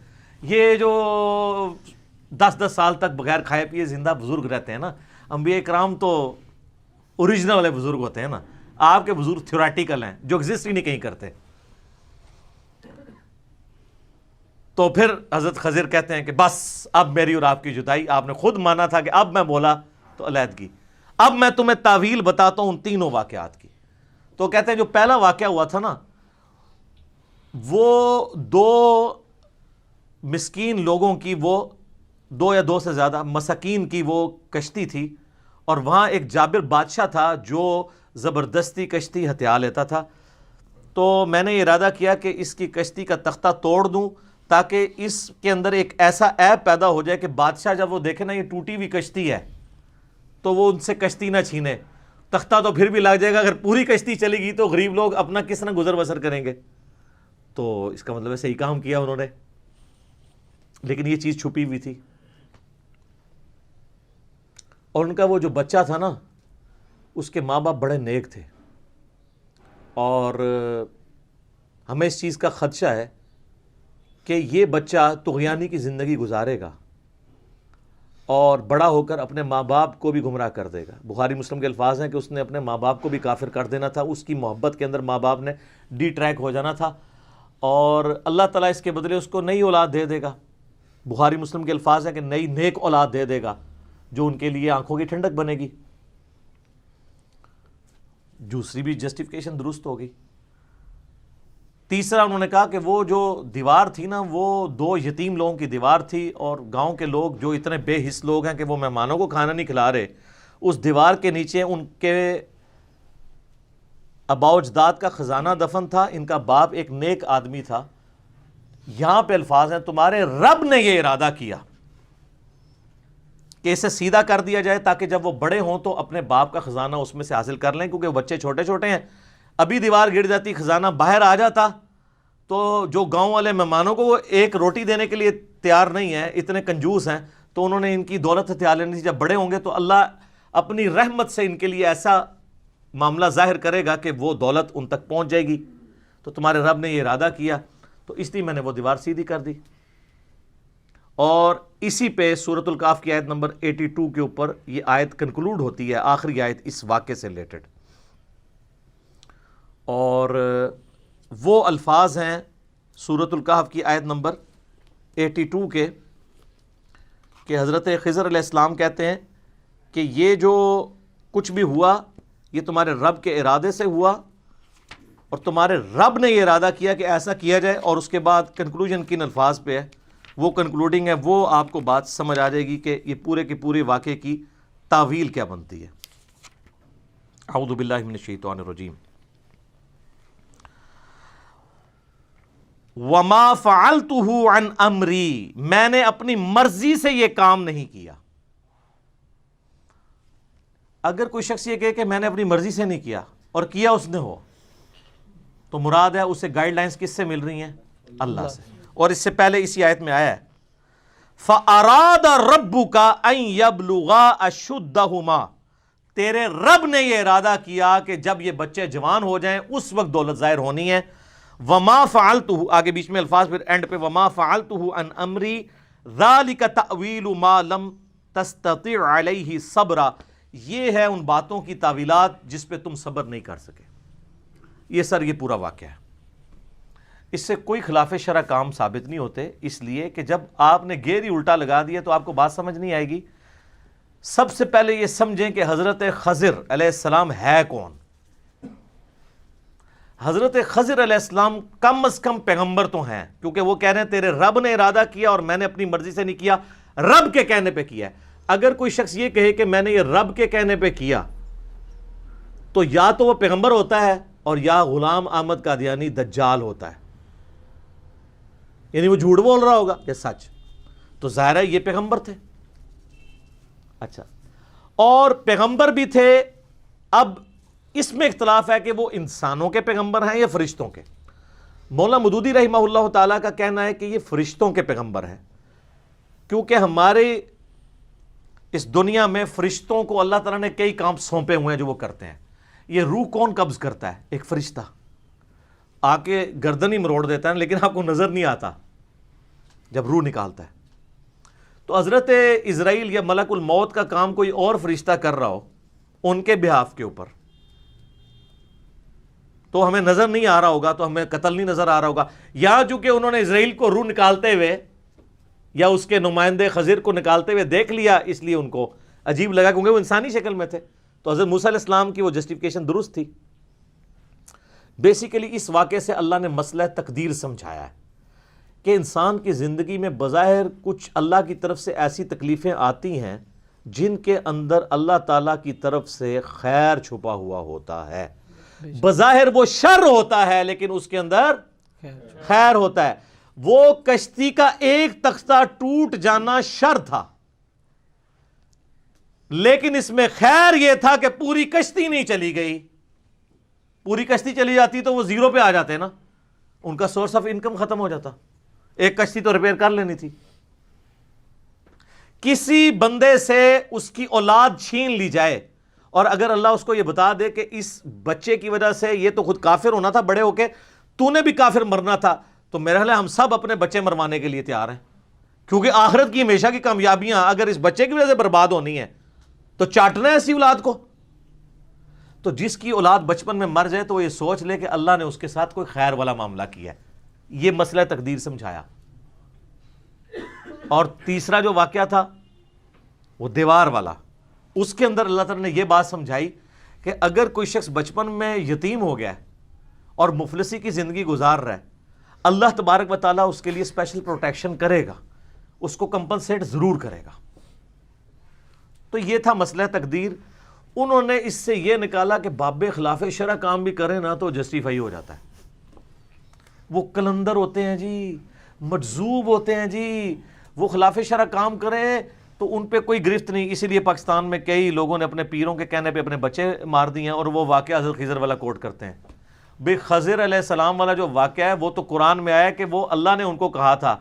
یہ جو 10-10 سال تک بغیر کھائے پیے زندہ بزرگ رہتے ہیں نا, انبیاء کرام تو اوریجنل والے بزرگ ہوتے ہیں نا, آپ کے بزرگ تھیوریٹیکل ہیں جو ایگزسٹ ہی نہیں کہیں کرتے. تو پھر حضرت خضر کہتے ہیں کہ بس اب میری اور آپ کی جدائی, آپ نے خود مانا تھا کہ اب میں بولا تو علیحدگی. اب میں تمہیں تعویل بتاتا ہوں ان تینوں واقعات کی. تو کہتے ہیں جو پہلا واقعہ ہوا تھا نا, وہ 2 مسکین لوگوں کی, وہ 2 یا 2 سے زیادہ مساکین کی وہ کشتی تھی, اور وہاں ایک جابر بادشاہ تھا جو زبردستی کشتی ہتھیا لیتا تھا. تو میں نے یہ ارادہ کیا کہ اس کی کشتی کا تختہ توڑ دوں تاکہ اس کے اندر ایک ایسا عیب پیدا ہو جائے کہ بادشاہ جب وہ دیکھے نا یہ ٹوٹی ہوئی کشتی ہے تو وہ ان سے کشتی نہ چھینے. تختہ تو پھر بھی لگ جائے گا, اگر پوری کشتی چلے گی تو غریب لوگ اپنا کس طرح گزر بسر کریں گے. تو اس کا مطلب ہے صحیح کام کیا انہوں نے, لیکن یہ چیز چھپی ہوئی تھی. اور ان کا وہ جو بچہ تھا نا, اس کے ماں باپ بڑے نیک تھے, اور ہمیں اس چیز کا خدشہ ہے کہ یہ بچہ طغیانی کی زندگی گزارے گا اور بڑا ہو کر اپنے ماں باپ کو بھی گمراہ کر دے گا. بخاری مسلم کے الفاظ ہیں کہ اس نے اپنے ماں باپ کو بھی کافر کر دینا تھا, اس کی محبت کے اندر ماں باپ نے ڈی ٹریک ہو جانا تھا, اور اللہ تعالیٰ اس کے بدلے اس کو نئی اولاد دے دے گا. بخاری مسلم کے الفاظ ہیں کہ نئی نیک اولاد دے دے گا جو ان کے لیے آنکھوں کی ٹھنڈک بنے گی. دوسری بھی جسٹیفیکیشن درست ہوگی. تیسرا انہوں نے کہا کہ وہ جو دیوار تھی نا, وہ 2 یتیم لوگوں کی دیوار تھی, اور گاؤں کے لوگ جو اتنے بے حس لوگ ہیں کہ وہ مہمانوں کو کھانا نہیں کھلا رہے, اس دیوار کے نیچے ان کے آباء و اجداد کا خزانہ دفن تھا. ان کا باپ ایک نیک آدمی تھا. یہاں پہ الفاظ ہیں تمہارے رب نے یہ ارادہ کیا کہ اسے سیدھا کر دیا جائے تاکہ جب وہ بڑے ہوں تو اپنے باپ کا خزانہ اس میں سے حاصل کر لیں, کیونکہ وہ بچے چھوٹے چھوٹے ہیں. ابھی دیوار گر جاتی, خزانہ باہر آ جاتا, تو جو گاؤں والے مہمانوں کو وہ ایک روٹی دینے کے لیے تیار نہیں ہے, اتنے کنجوس ہیں, تو انہوں نے ان کی دولت ہتھیار لینی تھی. جب بڑے ہوں گے تو اللہ اپنی رحمت سے ان کے لیے ایسا معاملہ ظاہر کرے گا کہ وہ دولت ان تک پہنچ جائے گی. تو تمہارے رب نے یہ ارادہ کیا, تو اس لیے میں نے وہ دیوار سیدھی کر دی. اور اسی پہ سورۃ الکاف کی آیت نمبر 82 کے اوپر یہ آیت کنکلوڈ ہوتی ہے, آخری آیت اس واقعے سے ریلیٹڈ. اور وہ الفاظ ہیں سورۃ الکہف کی آیت نمبر 82 کے, کہ حضرت خضر علیہ السلام کہتے ہیں کہ یہ جو کچھ بھی ہوا یہ تمہارے رب کے ارادے سے ہوا, اور تمہارے رب نے یہ ارادہ کیا کہ ایسا کیا جائے. اور اس کے بعد کنکلوژن کن الفاظ پہ ہے, وہ کنکلوڈنگ ہے، وہ آپ کو بات سمجھ آ جائے گی کہ یہ پورے کے پورے واقعے کی تعویل کیا بنتی ہے۔ اعوذ باللہ من الشیطان الرجیم۔ وما فعلتہ عن امری، میں نے اپنی مرضی سے یہ کام نہیں کیا۔ اگر کوئی شخص یہ کہے کہ میں نے اپنی مرضی سے نہیں کیا اور کیا اس نے ہو، تو مراد ہے اسے گائیڈ لائنز کس سے مل رہی ہیں؟ اللہ سے۔ اور اس سے پہلے اسی آیت میں آیا ہے فَأَرَادَ رَبُّكَ أَن يَبْلُغَا أَشُدَّهُمَا، تیرے رب نے یہ ارادہ کیا کہ جب یہ بچے جوان ہو جائیں اس وقت دولت ظاہر ہونی ہے۔ وَمَا فَعَلْتُهُ، آگے بیچ میں الفاظ پھر اینڈ پہ وَمَا فَعَلْتُهُ عَنْ أَمْرِي ذَلِكَ تَأْوِيلُ مَا لَمْ تَسْتَطِعْ عَلَيْهِ صَبْرًا، یہ ہے ان باتوں کی تعویلات جس پہ تم صبر نہیں کر سکے۔ یہ سر یہ پورا واقعہ ہے، اس سے کوئی خلاف شرع کام ثابت نہیں ہوتے، اس لیے کہ جب آپ نے گیر ہی الٹا لگا دیا تو آپ کو بات سمجھ نہیں آئے گی۔ سب سے پہلے یہ سمجھیں کہ حضرت خضر علیہ السلام ہے کون؟ حضرت خضر علیہ السلام کم از کم پیغمبر تو ہیں، کیونکہ وہ کہہ رہے ہیں تیرے رب نے ارادہ کیا اور میں نے اپنی مرضی سے نہیں کیا، رب کے کہنے پہ کیا ہے۔ اگر کوئی شخص یہ کہے کہ میں نے یہ رب کے کہنے پہ کیا، تو یا تو وہ پیغمبر ہوتا ہے اور یا غلام احمد قادیانی دجال ہوتا ہے، یعنی وہ جھوٹ بول رہا ہوگا یا سچ۔ تو ظاہر ہے یہ پیغمبر تھے۔ اچھا، اور پیغمبر بھی تھے، اب اس میں اختلاف ہے کہ وہ انسانوں کے پیغمبر ہیں یا فرشتوں کے۔ مولانا مودودی رحمہ اللہ تعالیٰ کا کہنا ہے کہ یہ فرشتوں کے پیغمبر ہیں، کیونکہ ہمارے اس دنیا میں فرشتوں کو اللہ تعالیٰ نے کئی کام سونپے ہوئے ہیں جو وہ کرتے ہیں۔ یہ روح کون قبض کرتا ہے؟ ایک فرشتہ آ کے گردن ہی مروڑ دیتا ہے، لیکن آپ کو نظر نہیں آتا جب روح نکالتا ہے۔ تو حضرت اسرائیل یا ملک الموت کا کام کوئی اور فرشتہ کر رہا ہو ان کے بہاف کے اوپر، تو ہمیں نظر نہیں آ رہا ہوگا، تو ہمیں قتل نہیں نظر آ رہا ہوگا، یا چونکہ انہوں نے اسرائیل کو روح نکالتے ہوئے یا اس کے نمائندے خضر کو نکالتے ہوئے دیکھ لیا، اس لیے ان کو عجیب لگا، کیونکہ وہ انسانی شکل میں تھے۔ تو حضرت موسیٰ علیہ السلام کی وہ جسٹیفیکیشن درست تھی۔ بیسیکلی اس واقعے سے اللہ نے مسئلہ تقدیر سمجھایا ہے کہ انسان کی زندگی میں بظاہر کچھ اللہ کی طرف سے ایسی تکلیفیں آتی ہیں جن کے اندر اللہ تعالیٰ کی طرف سے خیر چھپا ہوا ہوتا ہے۔ بظاہر وہ شر ہوتا ہے لیکن اس کے اندر خیر ہوتا ہے۔ وہ کشتی کا ایک تختہ ٹوٹ جانا شر تھا، لیکن اس میں خیر یہ تھا کہ پوری کشتی نہیں چلی گئی۔ پوری کشتی چلی جاتی تو وہ زیرو پہ آ جاتے نا، ان کا سورس آف انکم ختم ہو جاتا۔ ایک کشتی تو ریپیئر کر لینی تھی۔ کسی بندے سے اس کی اولاد چھین لی جائے اور اگر اللہ اس کو یہ بتا دے کہ اس بچے کی وجہ سے یہ تو خود کافر ہونا تھا بڑے ہو کے، تو نے بھی کافر مرنا تھا، تو میرا خیال ہے ہم سب اپنے بچے مروانے کے لیے تیار ہیں، کیونکہ آخرت کی ہمیشہ کی کامیابیاں اگر اس بچے کی وجہ سے برباد ہونی ہے تو چاٹنا ہے ایسی اولاد کو۔ تو جس کی اولاد بچپن میں مر جائے تو وہ یہ سوچ لے کہ اللہ نے اس کے ساتھ کوئی خیر والا معاملہ کیا ہے۔ یہ مسئلہ تقدیر سمجھایا۔ اور تیسرا جو واقعہ تھا وہ دیوار والا، اس کے اندر اللہ تعالیٰ نے یہ بات سمجھائی کہ اگر کوئی شخص بچپن میں یتیم ہو گیا ہے اور مفلسی کی زندگی گزار رہا ہے، اللہ تبارک و تعالیٰ اس کے لیے اسپیشل پروٹیکشن کرے گا، اس کو کمپنسیٹ ضرور کرے گا۔ تو یہ تھا مسئلہ تقدیر۔ انہوں نے اس سے یہ نکالا کہ باب خلاف شرع کام بھی کریں نا تو جسٹیفائی ہو جاتا ہے۔ وہ کلندر ہوتے ہیں جی، مجذوب ہوتے ہیں جی، وہ خلاف شرع کام کریں تو ان پہ کوئی گرفت نہیں۔ اسی لیے پاکستان میں کئی لوگوں نے اپنے پیروں کے کہنے پہ اپنے بچے مار دیے ہیں، اور وہ واقعہ حضرت خضر والا کوٹ کرتے ہیں۔ بے خضر علیہ السلام والا جو واقعہ ہے وہ تو قرآن میں آیا کہ وہ اللہ نے ان کو کہا تھا،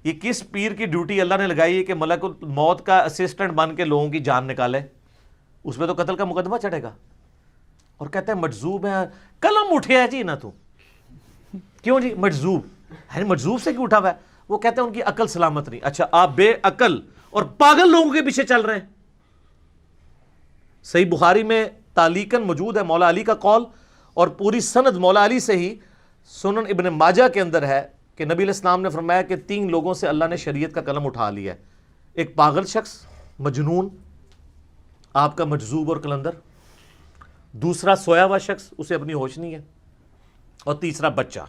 یہ کس پیر کی ڈیوٹی اللہ نے لگائی ہے کہ ملک الموت کا اسسٹنٹ بن کے لوگوں کی جان نکالے، اس پہ تو قتل کا مقدمہ چڑھے گا۔ اور کہتے ہیں مجذوب ہے، قلم اٹھیا جی نہ تو کیوں جی مجذوب ہے، مجذوب سے کیوں اٹھا ہوا ہے؟ وہ کہتے ہیں ان کی عقل سلامت نہیں۔ اچھا، آپ بے عقل اور پاگل لوگوں کے پیچھے چل رہے ہیں۔ صحیح بخاری میں تعلیقاً موجود ہے مولا علی کا قول، اور پوری سند مولا علی سے ہی سنن ابن ماجہ کے اندر ہے کہ نبی علیہ السلام نے فرمایا کہ 3 لوگوں سے اللہ نے شریعت کا قلم اٹھا لیا ہے۔ ایک پاگل شخص، مجنون، آپ کا مجذوب اور کلندر، دوسرا سویا ہوا شخص، اسے اپنی ہوش نہیں ہے، اور تیسرا بچہ،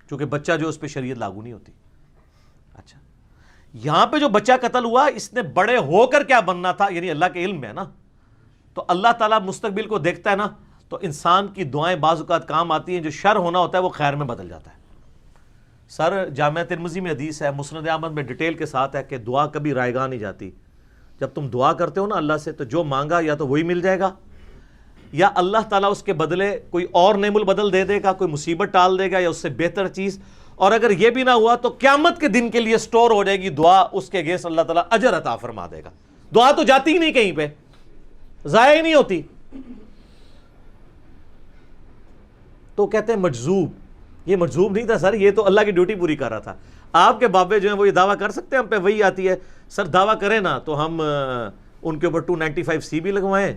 چونکہ بچہ جو اس پہ شریعت لاگو نہیں ہوتی۔ اچھا یہاں پہ جو بچہ قتل ہوا اس نے بڑے ہو کر کیا بننا تھا، یعنی اللہ کے علم میں ہے نا، تو اللہ تعالیٰ مستقبل کو دیکھتا ہے نا، تو انسان کی دعائیں بعض اوقات کام آتی ہیں، جو شر ہونا ہوتا ہے وہ خیر میں بدل جاتا ہے. سر جامعہ ترمذی میں حدیث ہے، مسند احمد میں ڈیٹیل کے ساتھ ہے کہ دعا کبھی رائے گاہ نہیں جاتی. جب تم دعا کرتے ہو نا اللہ سے تو جو مانگا یا تو وہی مل جائے گا، یا اللہ تعالیٰ اس کے بدلے کوئی اور نعم البدل دے دے گا، کوئی مصیبت ٹال دے گا یا اس سے بہتر چیز. اور اگر یہ بھی نہ ہوا تو قیامت کے دن کے لیے سٹور ہو جائے گی دعا، اس کے اگینسٹ اللہ تعالیٰ اجر عطا فرما دے گا. دعا تو جاتی ہی نہیں کہیں پہ، ضائع ہی نہیں ہوتی. تو کہتے ہیں مجذوب، یہ مجذوب نہیں تھا سر، یہ تو اللہ کی ڈیوٹی پوری کر رہا تھا. آپ کے بابے جو ہیں وہ یہ دعویٰ کر سکتے ہیں ہم پہ وہی آتی ہے؟ سر دعویٰ کریں نا تو ہم ان کے اوپر 295C بھی لگوائیں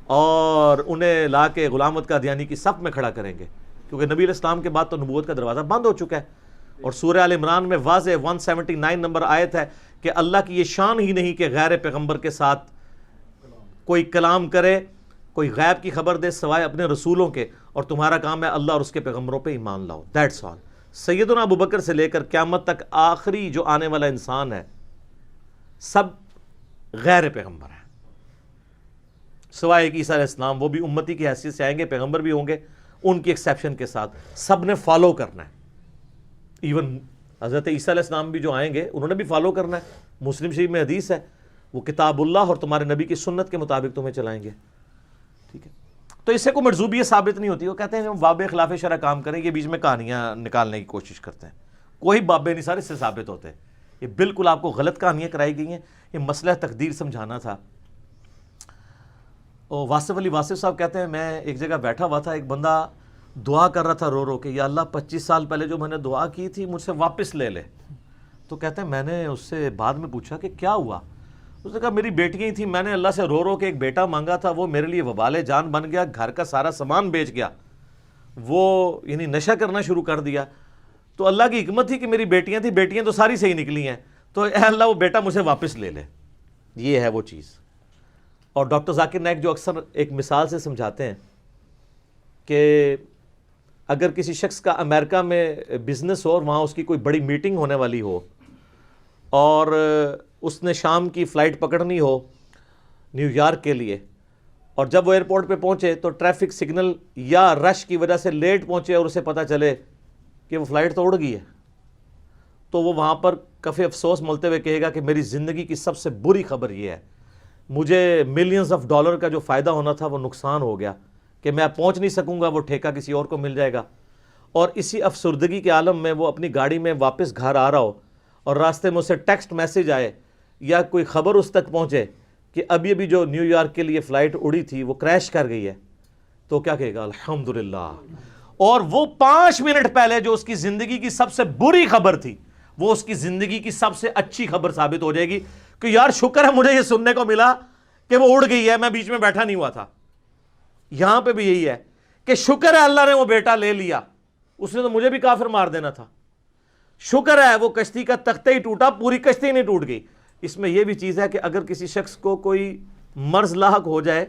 اور انہیں لا کے غلامت قادیانی کی صف میں کھڑا کریں گے، کیونکہ نبی علیہ السلام کے بعد تو نبوت کا دروازہ بند ہو چکا ہے. اور سورہ آل عمران میں واضح 179 نمبر آیت ہے کہ اللہ کی یہ شان ہی نہیں کہ غیر پیغمبر کے ساتھ کوئی کلام کرے، کوئی غیب کی خبر دے سوائے اپنے رسولوں کے، اور تمہارا کام ہے اللہ اور اس کے پیغمبروں پہ ایمان لاؤ. That's all. سیدنا ابو بکر سے لے کر قیامت تک آخری جو آنے والا انسان ہے سب غیر پیغمبر ہیں، سوائے کہ عیسیٰ علیہ السلام، وہ بھی امتی کی حیثیت سے آئیں گے، پیغمبر بھی ہوں گے ان کی ایکسیپشن کے ساتھ. سب نے فالو کرنا ہے. ایون حضرت عیسیٰ علیہ السلام بھی جو آئیں گے انہوں نے بھی فالو کرنا ہے. مسلم شریف میں حدیث ہے وہ کتاب اللہ اور تمہارے نبی کی سنت کے مطابق تمہیں چلائیں گے. ٹھیک ہے، تو اس سے کوئی مرزوبیت ثابت نہیں ہوتی. وہ کہتے ہیں ہم باب خلاف شرع کام کریں، یہ بیچ میں کہانیاں نکالنے کی کوشش کرتے ہیں. کوئی بابے نہیں سارے اس سے ثابت ہوتے. یہ بالکل آپ کو غلط کہانیاں کرائی گئی ہیں. یہ مسئلہ تقدیر سمجھانا تھا. اور واصف علی واصف صاحب کہتے ہیں میں ایک جگہ بیٹھا ہوا تھا، ایک بندہ دعا کر رہا تھا رو رو کے، یا اللہ 25 سال پہلے جو میں نے دعا کی تھی مجھ سے واپس لے لے. تو کہتے ہیں میں نے اس سے بعد میں پوچھا کہ کیا ہوا. اس نے کہا میری بیٹیاں ہی تھیں، میں نے اللہ سے رو رو کے ایک بیٹا مانگا تھا، وہ میرے لیے وبال جان بن گیا، گھر کا سارا سامان بیچ گیا، وہ یعنی نشہ کرنا شروع کر دیا. تو اللہ کی حکمت تھی کہ میری بیٹیاں تھیں، بیٹیاں تو ساری صحیح نکلی ہیں، تو اے اللہ وہ بیٹا مجھے واپس لے لے. یہ ہے وہ چیز. اور ڈاکٹر ذاکر نائک جو اکثر ایک مثال سے سمجھاتے ہیں کہ اگر کسی شخص کا امریکہ میں بزنس ہو اور وہاں اس کی کوئی بڑی میٹنگ ہونے والی ہو اور اس نے شام کی فلائٹ پکڑنی ہو نیو یارک کے لیے، اور جب وہ ایئرپورٹ پہ پہنچے تو ٹریفک سگنل یا رش کی وجہ سے لیٹ پہنچے اور اسے پتہ چلے کہ وہ فلائٹ تو اڑ گئی ہے، تو وہ وہاں پر کفِ افسوس ملتے ہوئے کہے گا کہ میری زندگی کی سب سے بری خبر یہ ہے، مجھے ملینز آف ڈالر کا جو فائدہ ہونا تھا وہ نقصان ہو گیا، کہ میں پہنچ نہیں سکوں گا، وہ ٹھیکہ کسی اور کو مل جائے گا. اور اسی افسردگی کے عالم میں وہ اپنی گاڑی میں واپس گھر آ رہا ہو اور راستے میں اسے ٹیکسٹ میسج آئے یا کوئی خبر اس تک پہنچے کہ ابھی ابھی جو نیو یارک کے لیے فلائٹ اڑی تھی وہ کریش کر گئی ہے، تو کیا کہے گا؟ الحمدللہ. اور وہ 5 منٹ پہلے جو اس کی زندگی کی سب سے بری خبر تھی وہ اس کی زندگی کی سب سے اچھی خبر ثابت ہو جائے گی کہ یار شکر ہے مجھے یہ سننے کو ملا کہ وہ اڑ گئی ہے، میں بیچ میں بیٹھا نہیں ہوا تھا. یہاں پہ بھی یہی ہے کہ شکر ہے اللہ نے وہ بیٹا لے لیا، اس نے تو مجھے بھی کافر مار دینا تھا. شکر ہے وہ کشتی کا تختہ ہی ٹوٹا، پوری کشتی نہیں ٹوٹ گئی. اس میں یہ بھی چیز ہے کہ اگر کسی شخص کو کوئی مرض لاحق ہو جائے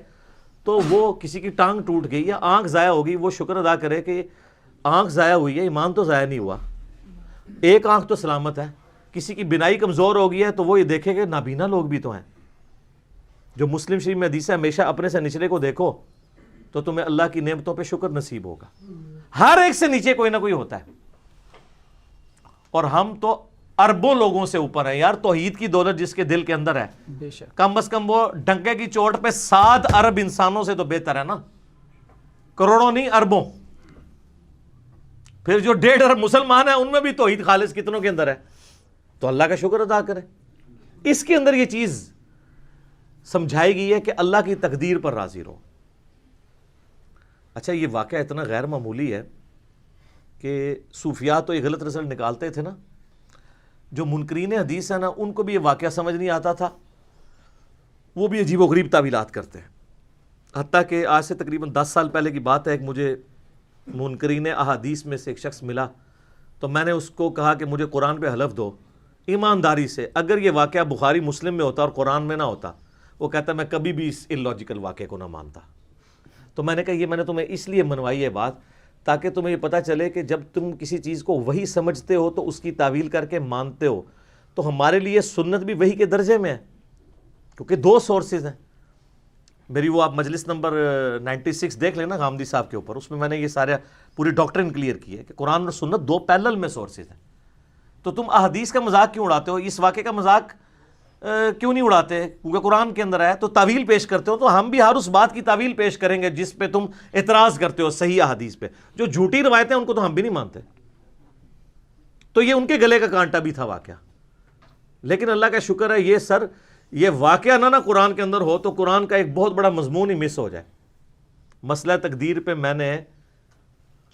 تو وہ کسی کی ٹانگ ٹوٹ گئی یا آنکھ ضائع ہو گئی، وہ شکر ادا کرے کہ آنکھ ضائع ہوئی ہے، ایمان تو ضائع نہیں ہوا، ایک آنکھ تو سلامت ہے. کسی کی بینائی کمزور ہو گئی ہے تو وہ یہ دیکھے کہ نابینا لوگ بھی تو ہیں. جو مسلم شریف میں حدیث ہے ہمیشہ اپنے سے نچلے کو دیکھو تو تمہیں اللہ کی نعمتوں پہ شکر نصیب ہوگا. ہر ایک سے نیچے کوئی نہ کوئی ہوتا ہے، اور ہم تو اربوں لوگوں سے اوپر ہیں یار. توحید کی دولت جس کے دل کے اندر ہے بے شک کم از کم وہ ڈنکے کی چوٹ پہ 7 ارب انسانوں سے تو بہتر ہے نا، کروڑوں نہیں اربوں. پھر جو 1.5 ارب مسلمان ہیں ان میں بھی توحید خالص کتنوں کے اندر ہے، تو اللہ کا شکر ادا کرے. اس کے اندر یہ چیز سمجھائی گئی ہے کہ اللہ کی تقدیر پر راضی رہو. اچھا یہ واقعہ اتنا غیر معمولی ہے کہ صوفیاء تو یہ غلط رزلٹ نکالتے تھے نا، جو منکرین حدیث ہیں نا ان کو بھی یہ واقعہ سمجھ نہیں آتا تھا، وہ بھی عجیب و غریب تعویلات کرتے ہیں. حتیٰ کہ آج سے تقریباً 10 سال پہلے کی بات ہے، ایک مجھے منکرین احادیث میں سے ایک شخص ملا، تو میں نے اس کو کہا کہ مجھے قرآن پہ حلف دو ایمانداری سے، اگر یہ واقعہ بخاری مسلم میں ہوتا اور قرآن میں نہ ہوتا. وہ کہتا میں کبھی بھی اس اللاجیکل واقعے کو نہ مانتا. تو میں نے کہا یہ میں نے تمہیں اس لیے منوائی ہے بات تاکہ تمہیں یہ پتہ چلے کہ جب تم کسی چیز کو وہی سمجھتے ہو تو اس کی تعویل کر کے مانتے ہو، تو ہمارے لیے سنت بھی وہی کے درجے میں ہے، کیونکہ دو سورسز ہیں. میری وہ آپ مجلس نمبر 96 دیکھ لینا غامدی صاحب کے اوپر، اس میں نے یہ سارا پوری ڈاکٹرن کلیئر کی ہے کہ قرآن اور سنت دو پیرلل میں سورسز ہیں. تو تم احادیث کا مذاق کیوں اڑاتے ہو؟ اس واقعے کا مذاق کیوں نہیں اڑاتے؟ کیونکہ قرآن کے اندر ہے تو تعویل پیش کرتے ہو. تو ہم بھی ہر اس بات کی تعویل پیش کریں گے جس پہ تم اعتراض کرتے ہو صحیح احادیث پہ. جو جھوٹی روایتیں ان کو تو ہم بھی نہیں مانتے. تو یہ ان کے گلے کا کانٹا بھی تھا واقعہ. لیکن اللہ کا شکر ہے یہ واقعہ نہ قرآن کے اندر ہو تو قرآن کا ایک بہت بڑا مضمون ہی مس ہو جائے. مسئلہ تقدیر پہ میں نے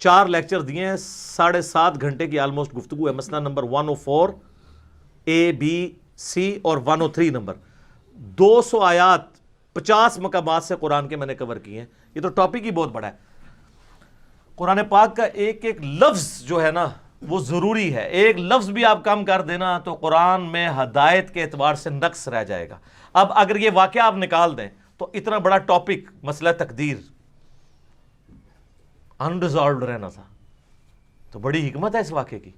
4 لیکچر دیے ہیں، 7.5 گھنٹے کی آلموسٹ گفتگو ہے. مسئلہ نمبر 104 A B C اور 103 نمبر 200 آیات 50 مقامات سے قرآن کے میں نے کور کیے ہیں. یہ تو ٹاپک ہی بہت بڑا ہے. قرآن پاک کا ایک ایک لفظ جو ہے نا وہ ضروری ہے. ایک لفظ بھی آپ کم کر دینا تو قرآن میں ہدایت کے اعتبار سے نقص رہ جائے گا. اب اگر یہ واقعہ آپ نکال دیں تو اتنا بڑا ٹاپک مسئلہ تقدیر انریزالوڈ رہنا تھا. تو بڑی حکمت ہے اس واقعے کی.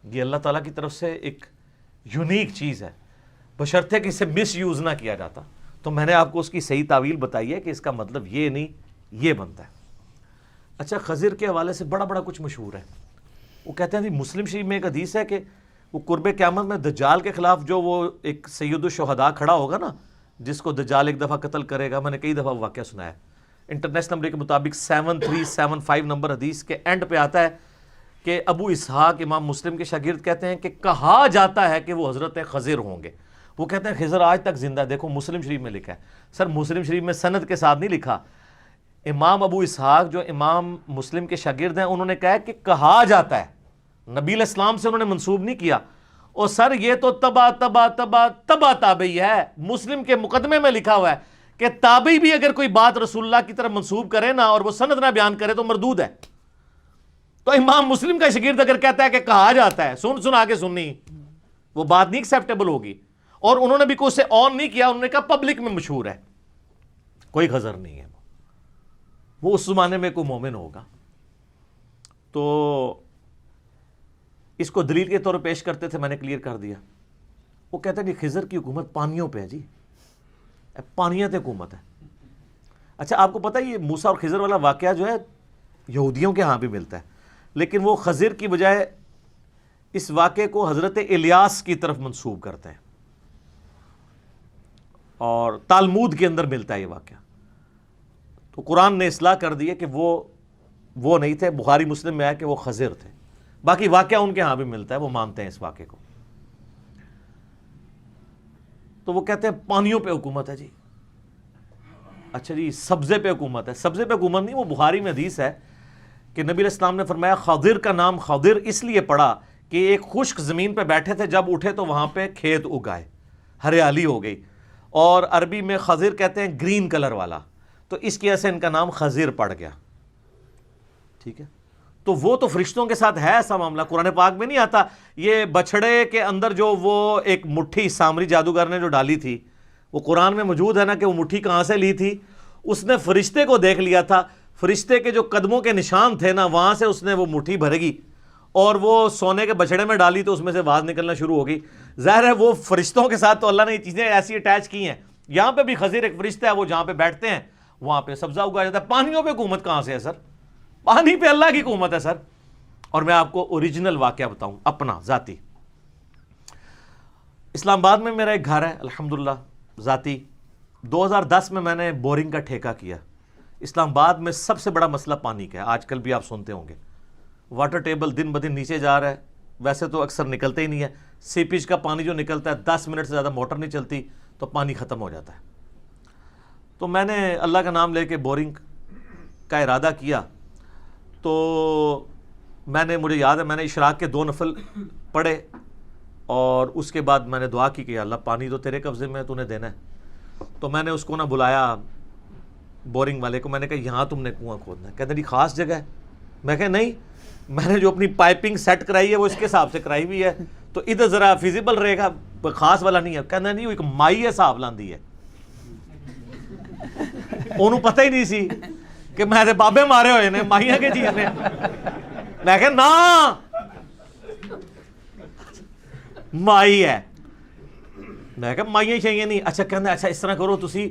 یہ اللہ تعالیٰ کی طرف سے ایک یونیک چیز ہے، بشرطے کہ اسے مس یوز نہ کیا جاتا. تو میں نے آپ کو اس کی صحیح تعویل بتائی ہے کہ اس کا مطلب یہ نہیں یہ بنتا ہے. اچھا، خضر کے حوالے سے بڑا کچھ مشہور ہے. وہ کہتے ہیں مسلم شریف میں ایک حدیث ہے کہ وہ قرب قیامت میں دجال کے خلاف جو وہ ایک سید الشہداء کھڑا ہوگا نا، جس کو دجال ایک دفعہ قتل کرے گا. میں نے کئی دفعہ واقعہ سنایا. انٹرنیشنل نمبر کے مطابق 7375 نمبر حدیث کے اینڈ پہ آتا ہے کہ ابو اسحاق امام مسلم کے شاگرد کہتے ہیں کہ کہا جاتا ہے کہ وہ حضرت خضر ہوں گے. وہ کہتے ہیں خضر آج تک زندہ ہے. دیکھو مسلم شریف میں لکھا ہے. سر مسلم شریف میں سند کے ساتھ نہیں لکھا. امام ابو اسحاق جو امام مسلم کے شاگرد ہیں انہوں نے کہا کہ کہا جاتا ہے، نبی علیہ السلام سے انہوں نے منسوب نہیں کیا. اور سر یہ تو تبا تابعی ہے. مسلم کے مقدمے میں لکھا ہوا ہے کہ تابعی بھی اگر کوئی بات رسول اللہ کی طرف منسوب کرے نا اور وہ سند نہ بیان کرے تو مردود ہے. تو امام مسلم کا شاگرد اگر کہتا ہے کہ کہا جاتا ہے، سن آگے سننی، وہ بات نہیں ایکسیپٹیبل ہوگی. اور انہوں نے بھی کوئی اسے آن نہیں کیا. انہوں نے کہا پبلک میں مشہور ہے، کوئی خضر نہیں ہے. وہ اس زمانے میں کوئی مومن ہوگا. تو اس کو دلیل کے طور پر پیش کرتے تھے. میں نے کلیئر کر دیا. وہ کہتے ہیں کہ خضر کی حکومت پانیوں پہ ہے. جی پانیت حکومت ہے. اچھا آپ کو پتہ ہے یہ موسیٰ اور خضر والا واقعہ جو ہے یہودیوں کے ہاں بھی ملتا ہے، لیکن وہ خضر کی بجائے اس واقعے کو حضرت الیاس کی طرف منسوب کرتے ہیں. اور تالمود کے اندر ملتا ہے یہ واقعہ. تو قرآن نے اصلاح کر دی ہے کہ وہ نہیں تھے. بخاری مسلم میں آیا کہ وہ خضر تھے. باقی واقعہ ان کے ہاں بھی ملتا ہے، وہ مانتے ہیں اس واقعے کو. تو وہ کہتے ہیں پانیوں پہ حکومت ہے. جی اچھا جی سبزے پہ حکومت ہے. سبزے پہ حکومت نہیں. وہ بخاری میں حدیث ہے کہ نبی علیہ السلام نے فرمایا خضر کا نام خضر اس لیے پڑا کہ ایک خشک زمین پہ بیٹھے تھے، جب اٹھے تو وہاں پہ کھیت اگائے، ہریالی ہو گئی. اور عربی میں خضر کہتے ہیں گرین کلر والا، تو اس کی وجہ سے ان کا نام خضر پڑ گیا. ٹھیک ہے. تو وہ تو فرشتوں کے ساتھ ہے ایسا معاملہ. قرآن پاک میں نہیں آتا. یہ بچھڑے کے اندر جو وہ ایک مٹھی سامری جادوگر نے جو ڈالی تھی، وہ قرآن میں موجود ہے نا کہ وہ مٹھی کہاں سے لی تھی. اس نے فرشتے کو دیکھ لیا تھا. فرشتے کے جو قدموں کے نشان تھے نا وہاں سے اس نے وہ مٹھی بھرے گی اور وہ سونے کے بچھڑے میں ڈالی تو اس میں سے آواز نکلنا شروع ہو گئی. ظاہر ہے وہ فرشتوں کے ساتھ تو اللہ نے یہ چیزیں ایسی اٹیچ کی ہیں. یہاں پہ بھی خضر ایک فرشتہ ہے، وہ جہاں پہ بیٹھتے ہیں وہاں پہ سبزہ اگایا جاتا ہے. پانیوں پہ حکومت کہاں سے ہے سر؟ پانی پہ اللہ کی حکومت ہے سر. اور میں آپ کو اوریجنل واقعہ بتاؤں اپنا ذاتی. اسلام آباد میں میرا ایک گھر ہے الحمدللہ ذاتی. 2010 میں نے بورنگ کا ٹھیکہ کیا. اسلام آباد میں سب سے بڑا مسئلہ پانی کا ہے. آج کل بھی آپ سنتے ہوں گے واٹر ٹیبل دن بدن نیچے جا رہا ہے. ویسے تو اکثر نکلتے ہی نہیں ہے. سیپیج کا پانی جو نکلتا ہے 10 منٹ سے زیادہ موٹر نہیں چلتی تو پانی ختم ہو جاتا ہے. تو میں نے اللہ کا نام لے کے بورنگ کا ارادہ کیا. تو مجھے یاد ہے میں نے اشراق کے 2 نفل پڑھے اور اس کے بعد میں نے دعا کی کہ اللہ پانی تو تیرے قبضے میں ہے، تو نے دینا ہے. تو میں نے اس کو نہ بلایا بورنگ والے کو. میں نے کہا یہاں تم نے کنواں کھودنا ہے. کہتے نہیں خاص جگہ ہے. میں کہا نہیں، میں نے جو اپنی پائپنگ سیٹ کرائی ہے وہ اس کے حساب سے کرائی ہوئی ہے، تو ادھر ذرا فیزیبل رہے گا، خاص والا نہیں ہے. کہنا نہیں وہ ایک مائی حساب لاندی ہے. انہوں پتہ ہی نہیں سی کہ میں تے بابے مارے ہوئے نے مائیاں کے چیز نے. میں کہا نا ਮਾਈ ਹੈ। ਮੈਂ ਕਿਹਾ ਮਾਈਆਂ ਚਾਹੀਏ ਨਹੀਂ। ਅੱਛਾ ਕਹਿੰਦਾ ਅੱਛਾ ਇਸ ਤਰ੍ਹਾਂ ਕਰੋ ਤੁਸੀਂ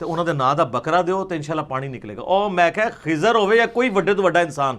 ਤੇ ਉਹਨਾਂ ਦੇ ਨਾਂ ਦਾ ਬੱਕਰਾ ਦਿਓ ਤੇ ਇਨਸ਼ਾਅੱਲਾ ਪਾਣੀ ਨਿਕਲੇਗਾ। ਉਹ ਮੈਂ ਕਿਹਾ ਖਿਜ਼ਰ ਹੋਵੇ ਜਾਂ ਕੋਈ ਵੱਡੇ ਤੋਂ ਵੱਡਾ ਇਨਸਾਨ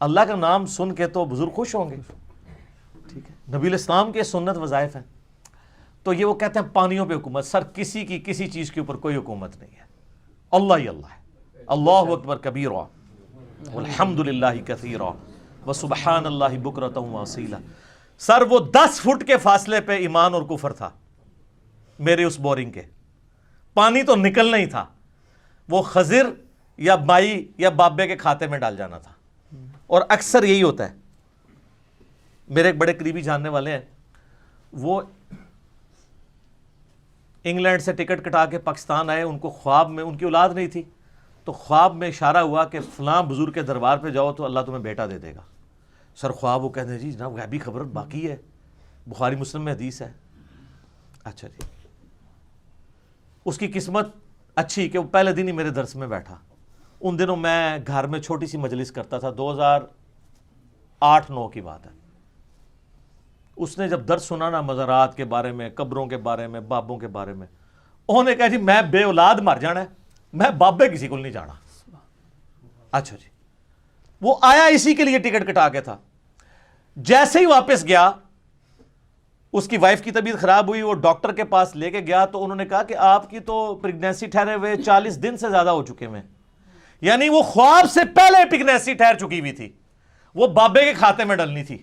اللہ کا نام سن کے تو بزرگ خوش ہوں گے. ٹھیک ہے, نبی علیہ السلام کے سنت وظائف ہیں. تو یہ وہ کہتے ہیں پانیوں پہ حکومت, سر کسی کی کسی چیز کے اوپر کوئی حکومت نہیں ہے, اللہ ہی اللہ ہے. اللہ اکبر کبیرا والحمد للہ کثیرا وسبحان اللہ بکرۃ واصیلا. سر وہ 10 فٹ کے فاصلے پہ ایمان اور کفر تھا میرے اس بورنگ کے, پانی تو نکلنا ہی تھا, وہ خضر یا مائی یا بابے کے کھاتے میں ڈال جانا تھا. اور اکثر یہی ہوتا ہے. میرے ایک بڑے قریبی جاننے والے ہیں, وہ انگلینڈ سے ٹکٹ کٹا کے پاکستان آئے, ان کو خواب میں, ان کی اولاد نہیں تھی, تو خواب میں اشارہ ہوا کہ فلاں بزرگ کے دربار پہ جاؤ تو اللہ تمہیں بیٹا دے دے گا. سر خواب وہ کہتے ہیں جی جناب غیبی خبر باقی ہے, بخاری مسلم میں حدیث ہے. اچھا جی, اس کی قسمت اچھی کہ وہ پہلے دن ہی میرے درس میں بیٹھا. ان دنوں میں گھر میں چھوٹی سی مجلس کرتا تھا, 2008-9 کی بات ہے. اس نے جب درس سنا نا مزارات کے بارے میں, قبروں کے بارے میں, بابوں کے بارے میں, انہوں نے کہا جی میں بے اولاد مر جانا ہے, میں بابے کسی کو نہیں جانا. اچھا جی, وہ آیا اسی کے لیے ٹکٹ کٹا کے تھا. جیسے ہی واپس گیا, اس کی وائف کی طبیعت خراب ہوئی, وہ ڈاکٹر کے پاس لے کے گیا تو انہوں نے کہا کہ آپ کی تو پریگنینسی ٹھہرے ہوئے 40 دن سے زیادہ ہو چکے ہیں. یعنی وہ خواب سے پہلے پریگنینسی ٹھہر چکی ہوئی تھی, وہ بابے کے کھاتے میں ڈلنی تھی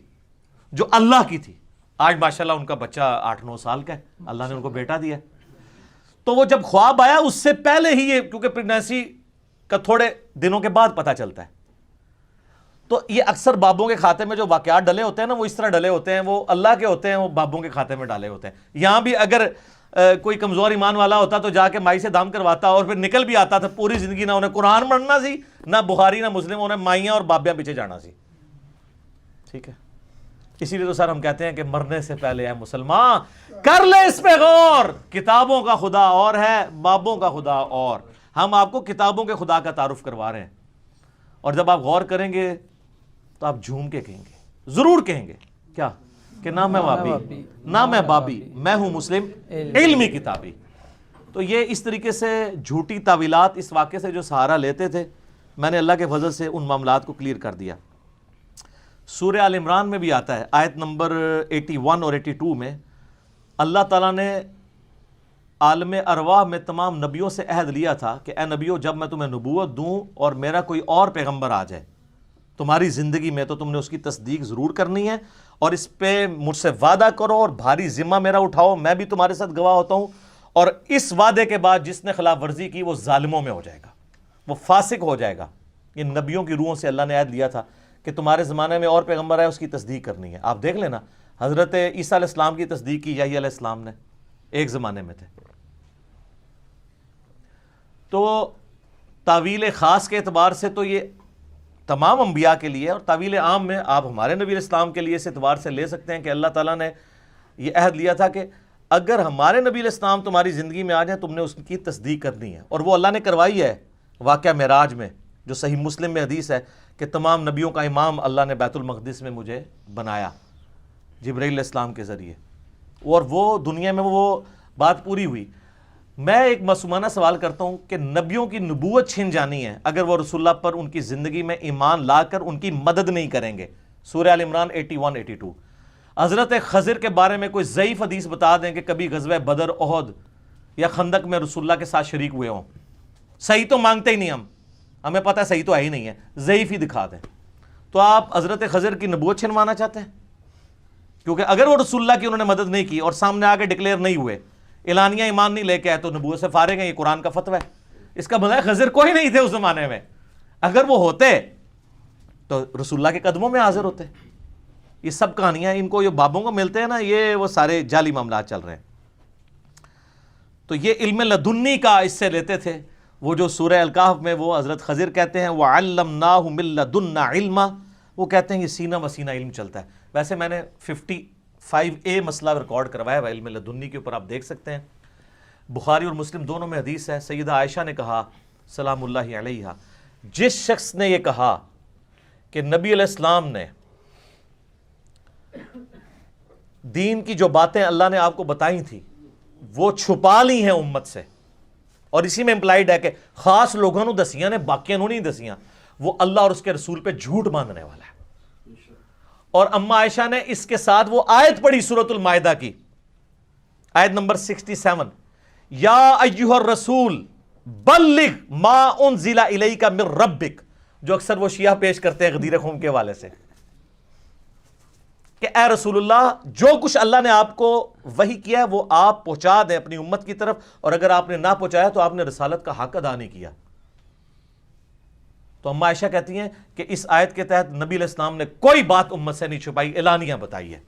جو اللہ کی تھی. آج ماشاءاللہ ان کا بچہ 8-9 سال کا ہے, اللہ نے ان کو بیٹا دیا. تو وہ جب خواب آیا اس سے پہلے ہی یہ, کیونکہ پریگنینسی کا تھوڑے دنوں کے بعد پتہ چلتا ہے, تو یہ اکثر بابوں کے کھاتے میں جو واقعات ڈلے ہوتے ہیں نا, وہ اس طرح ڈلے ہوتے ہیں, وہ اللہ کے ہوتے ہیں, وہ بابوں کے کھاتے میں ڈالے ہوتے ہیں. یہاں بھی اگر کوئی کمزور ایمان والا ہوتا تو جا کے مائی سے دام کرواتا اور پھر نکل بھی آتا تھا. پوری زندگی نہ انہیں قرآن پڑھنا سی, نہ بخاری نہ مسلم, انہیں مائیاں اور بابیاں پیچھے جانا سی. ٹھیک ہے, اسی لیے تو سر ہم کہتے ہیں کہ مرنے سے پہلے اے مسلمان کر لے اس پہ غور, کتابوں کا خدا اور ہے, بابوں کا خدا اور. ہم آپ کو کتابوں کے خدا کا تعارف کروا رہے ہیں, اور جب آپ غور کریں گے تو آپ جھوم کے کہیں گے, ضرور کہیں گے کیا, کہ نہ میں وابی نہ میں بابی, میں ہوں مسلم علمی کتابی. تو یہ اس طریقے سے جھوٹی تعویلات اس واقعے سے جو سہارا لیتے تھے, میں نے اللہ کے فضل سے ان معاملات کو کلیئر کر دیا. سورہ آل عمران میں بھی آتا ہے, آیت نمبر 81 اور 82 میں اللہ تعالیٰ نے عالم ارواح میں تمام نبیوں سے عہد لیا تھا کہ اے نبیوں, جب میں تمہیں نبوت دوں اور میرا کوئی اور پیغمبر آ جائے تمہاری زندگی میں, تو تم نے اس کی تصدیق ضرور کرنی ہے, اور اس پہ مجھ سے وعدہ کرو اور بھاری ذمہ میرا اٹھاؤ, میں بھی تمہارے ساتھ گواہ ہوتا ہوں. اور اس وعدے کے بعد جس نے خلاف ورزی کی وہ ظالموں میں ہو جائے گا, وہ فاسق ہو جائے گا. یہ نبیوں کی روحوں سے اللہ نے عہد لیا تھا کہ تمہارے زمانے میں اور پیغمبر آئے اس کی تصدیق کرنی ہے. آپ دیکھ لینا, حضرت عیسیٰ علیہ السلام کی تصدیق کی یحییٰ علیہ السلام نے, ایک زمانے میں تھے. تو تعویل خاص کے اعتبار سے تو یہ تمام انبیاء کے لیے, اور تعویل عام میں آپ ہمارے نبی علیہ السلام کے لیے اس اعتبار سے لے سکتے ہیں کہ اللہ تعالیٰ نے یہ عہد لیا تھا کہ اگر ہمارے نبی علیہ السلام تمہاری زندگی میں آ جائیں تم نے اس کی تصدیق کرنی ہے. اور وہ اللہ نے کروائی ہے. واقعہ معراج میں جو صحیح مسلم میں حدیث ہے کہ تمام نبیوں کا امام اللہ نے بیت المقدس میں مجھے بنایا جبرائیل علیہ السلام کے ذریعے, اور وہ دنیا میں وہ بات پوری ہوئی. میں ایک معصومانہ سوال کرتا ہوں کہ نبیوں کی نبوت چھن جانی ہے اگر وہ رسول اللہ پر ان کی زندگی میں ایمان لا کر ان کی مدد نہیں کریں گے. سورہ آل عمران 81-82. حضرت خضر کے بارے میں کوئی ضعیف حدیث بتا دیں کہ کبھی غزوہ بدر, احد یا خندق میں رسول اللہ کے ساتھ شریک ہوئے ہوں. صحیح تو مانگتے ہی نہیں, ہمیں پتہ ہے صحیح تو ہے ہی نہیں ہے, ضعیف ہی دکھا دیں. تو آپ حضرت خضر کی نبوت چھنوانا چاہتے ہیں؟ کیونکہ اگر وہ رسول اللہ کی انہوں نے مدد نہیں کی اور سامنے آ کے ڈکلیئر نہیں ہوئے, اعلانیہ ایمان نہیں لے کے آئے, تو نبوت سے فارغ ہیں, یہ قرآن کا فتویٰ ہے. اس کا مطلب خضر کوئی نہیں تھے اس زمانے میں. اگر وہ ہوتے تو رسول اللہ کے قدموں میں حاضر ہوتے. یہ سب کہانیاں ان کو, یہ بابوں کو ملتے ہیں نا, یہ وہ سارے جعلی معاملات چل رہے ہیں. تو یہ علم لدنی کا اس سے لیتے تھے. وہ جو سورہ الکہف میں وہ حضرت خضر کہتے ہیں وَعَلَّمْنَاهُ مِن لَدُنَّا عِلْمًا, وہ کہتے ہیں یہ سینہ وسینہ علم چلتا ہے. ویسے میں نے 55A مسئلہ ریکارڈ کروایا ہے علم لدنی کے اوپر, آپ دیکھ سکتے ہیں. بخاری اور مسلم دونوں میں حدیث ہے. سیدہ عائشہ نے کہا سلام اللہ علیہا, جس شخص نے یہ کہا کہ نبی علیہ السلام نے دین کی جو باتیں اللہ نے آپ کو بتائی تھی وہ چھپا لی ہیں امت سے, اور اسی میں امپلائیڈ ہے کہ خاص لوگوں نے دسیاں نے, باقیوں نہیں دسیاں. وہ اللہ اور اس کے رسول پہ جھوٹ باندھنے والا ہے. اور اما عائشہ نے اس کے ساتھ وہ آیت پڑھی سورۃ المائدہ کی آیت نمبر 67, یا ایھا الرسول بلغ ما انزل الیک من ربک, جو اکثر وہ شیعہ پیش کرتے ہیں غدیر خم کے حوالے سے کہ اے رسول اللہ جو کچھ اللہ نے آپ کو وحی کیا ہے وہ آپ پہنچا دیں اپنی امت کی طرف, اور اگر آپ نے نہ پہنچایا تو آپ نے رسالت کا حق ادا نہیں کیا. تو اما عائشہ کہتی ہیں کہ اس آیت کے تحت نبی علیہ السلام نے کوئی بات امت سے نہیں چھپائی, اعلانیہ بتائی ہے.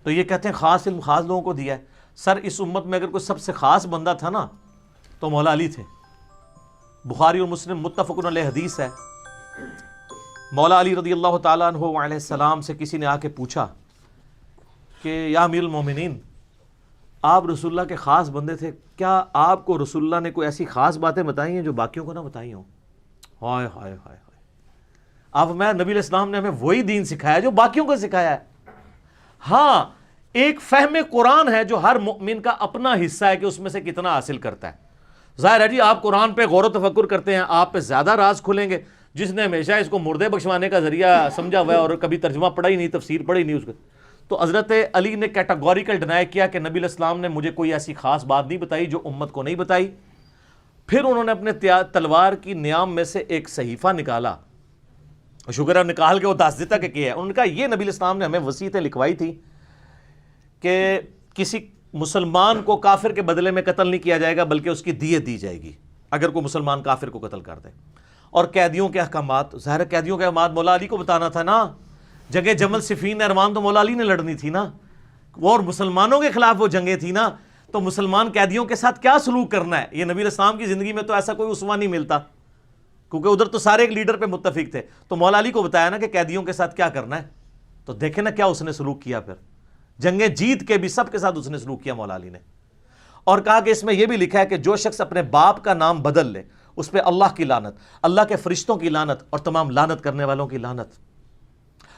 تو یہ کہتے ہیں خاص علم خاص لوگوں کو دیا ہے. سر اس امت میں اگر کوئی سب سے خاص بندہ تھا نا تو مولا علی تھے. بخاری اور مسلم متفق علیہ حدیث ہے, مولا علی رضی اللہ تعالیٰ عنہ علیہ السلام سے کسی نے آ کے پوچھا کہ یا امیر المومنین, آپ رسول اللہ کے خاص بندے تھے, کیا آپ کو رسول اللہ نے کوئی ایسی خاص باتیں بتائی ہیں جو باقیوں کو نہ بتائی ہوں؟ ہائے ہائے ہائے ہائے, اب میں نبی علیہ السلام نے ہمیں وہی دین سکھایا جو باقیوں کو سکھایا ہے. ہاں ایک فہم قرآن ہے جو ہر مؤمن کا اپنا حصہ ہے کہ اس میں سے کتنا حاصل کرتا ہے. ظاہر ہے جی آپ قرآن پہ غور و تفکر کرتے ہیں, آپ پہ زیادہ راز کھلیں گے. جس نے ہمیشہ اس کو مردے بخشوانے کا ذریعہ سمجھا ہوا ہے اور کبھی ترجمہ پڑھا ہی نہیں, تفسیر پڑھی نہیں اس کو, تو حضرت علی نے کیٹاگوریکل ڈینائی کیا کہ نبی علیہ السلام نے مجھے کوئی ایسی خاص بات نہیں بتائی جو امت کو نہیں بتائی. پھر انہوں نے اپنے تلوار کی نیام میں سے ایک صحیفہ نکالا, شکر ہے نکال کے وہ دس دیتا کہ کیا ہے. انہوں نے کہا یہ نبی علیہ السلام نے ہمیں وصیتیں لکھوائی تھی کہ کسی مسلمان کو کافر کے بدلے میں قتل نہیں کیا جائے گا بلکہ اس کی دیت دی جائے گی اگر کوئی مسلمان کافر کو قتل کر دے. اور قیدیوں کے احکامات, ظاہر قیدیوں کے احکامات مولا علی کو بتانا تھا نا. جنگ جمل صفین ارمان تو مولا علی نے لڑنی تھی نا, وہ اور مسلمانوں کے خلاف وہ جنگیں تھی نا, تو مسلمان قیدیوں کے ساتھ کیا سلوک کرنا ہے, یہ نبی علیہ السلام کی زندگی میں تو ایسا کوئی اسوہ نہیں ملتا کیونکہ ادھر تو سارے ایک لیڈر پہ متفق تھے. تو مولا علی کو بتایا نا کہ قیدیوں کے ساتھ کیا کرنا ہے, تو دیکھیں نا کیا اس نے سلوک کیا. پھر جنگیں جیت کے بھی سب کے ساتھ اس نے سلوک کیا مولا علی نے, اور کہا کہ اس میں یہ بھی لکھا ہے کہ جو شخص اپنے باپ کا نام بدل لے اس پہ اللہ کی لعنت, اللہ کے فرشتوں کی لعنت اور تمام لعنت کرنے والوں کی لعنت.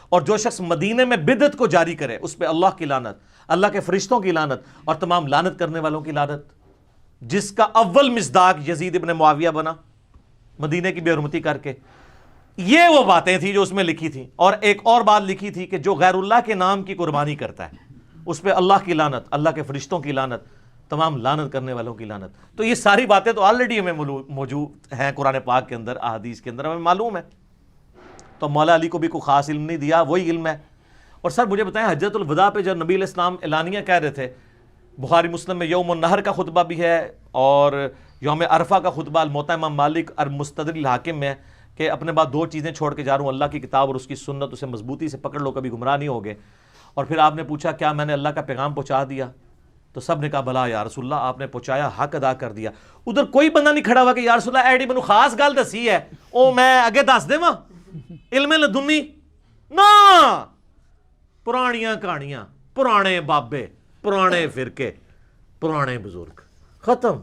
اور جو شخص مدینے میں بدعت کو جاری کرے اس پہ اللہ کی لعنت, اللہ کے فرشتوں کی لعنت اور تمام لعنت کرنے والوں کی لعنت. جس کا اول مصداق یزید ابن معاویہ بنا مدینے کی بے حرمتی کر کے. یہ وہ باتیں تھیں جو اس میں لکھی تھیں. اور ایک اور بات لکھی تھی کہ جو غیر اللہ کے نام کی قربانی کرتا ہے اس پہ اللہ کی لعنت, اللہ کے فرشتوں کی لعنت, تمام لعنت کرنے والوں کی لعنت. تو یہ ساری باتیں تو آلریڈی ہمیں موجود ہیں قرآن پاک کے اندر, احادیث کے اندر, ہمیں معلوم ہے. تو مولا علی کو بھی کوئی خاص علم نہیں دیا, وہی علم ہے. اور سر مجھے بتائیں حجۃ الوداع پہ جب نبی علیہ السلام اعلانیہ کہہ رہے تھے, بخاری مسلم میں یوم النحر کا خطبہ بھی ہے اور یوم عرفہ کا خطبہ الموطا امام مالک اور مستدرک الحاکم میں کہ اپنے بعد دو چیزیں چھوڑ کے جا رہا ہوں, اللہ کی کتاب اور اس کی سنت, اسے مضبوطی سے پکڑ لو کبھی گمراہ نہیں ہوگے. اور پھر آپ نے پوچھا کیا میں نے اللہ کا پیغام پہنچا دیا؟ تو سب نے کہا بلا یا رسول اللہ, آپ نے پہنچایا, حق ادا کر دیا. ادھر کوئی بندہ نہیں کھڑا ہوا کہ یا رسول اللہ ایڈی مینوں خاص گل دسی ہے او میں اگے دس دیواں علم لدنی نا. پرانیاں کہانیاں, پرانے بابے, پرانے فرقے, پرانے بزرگ, ختم.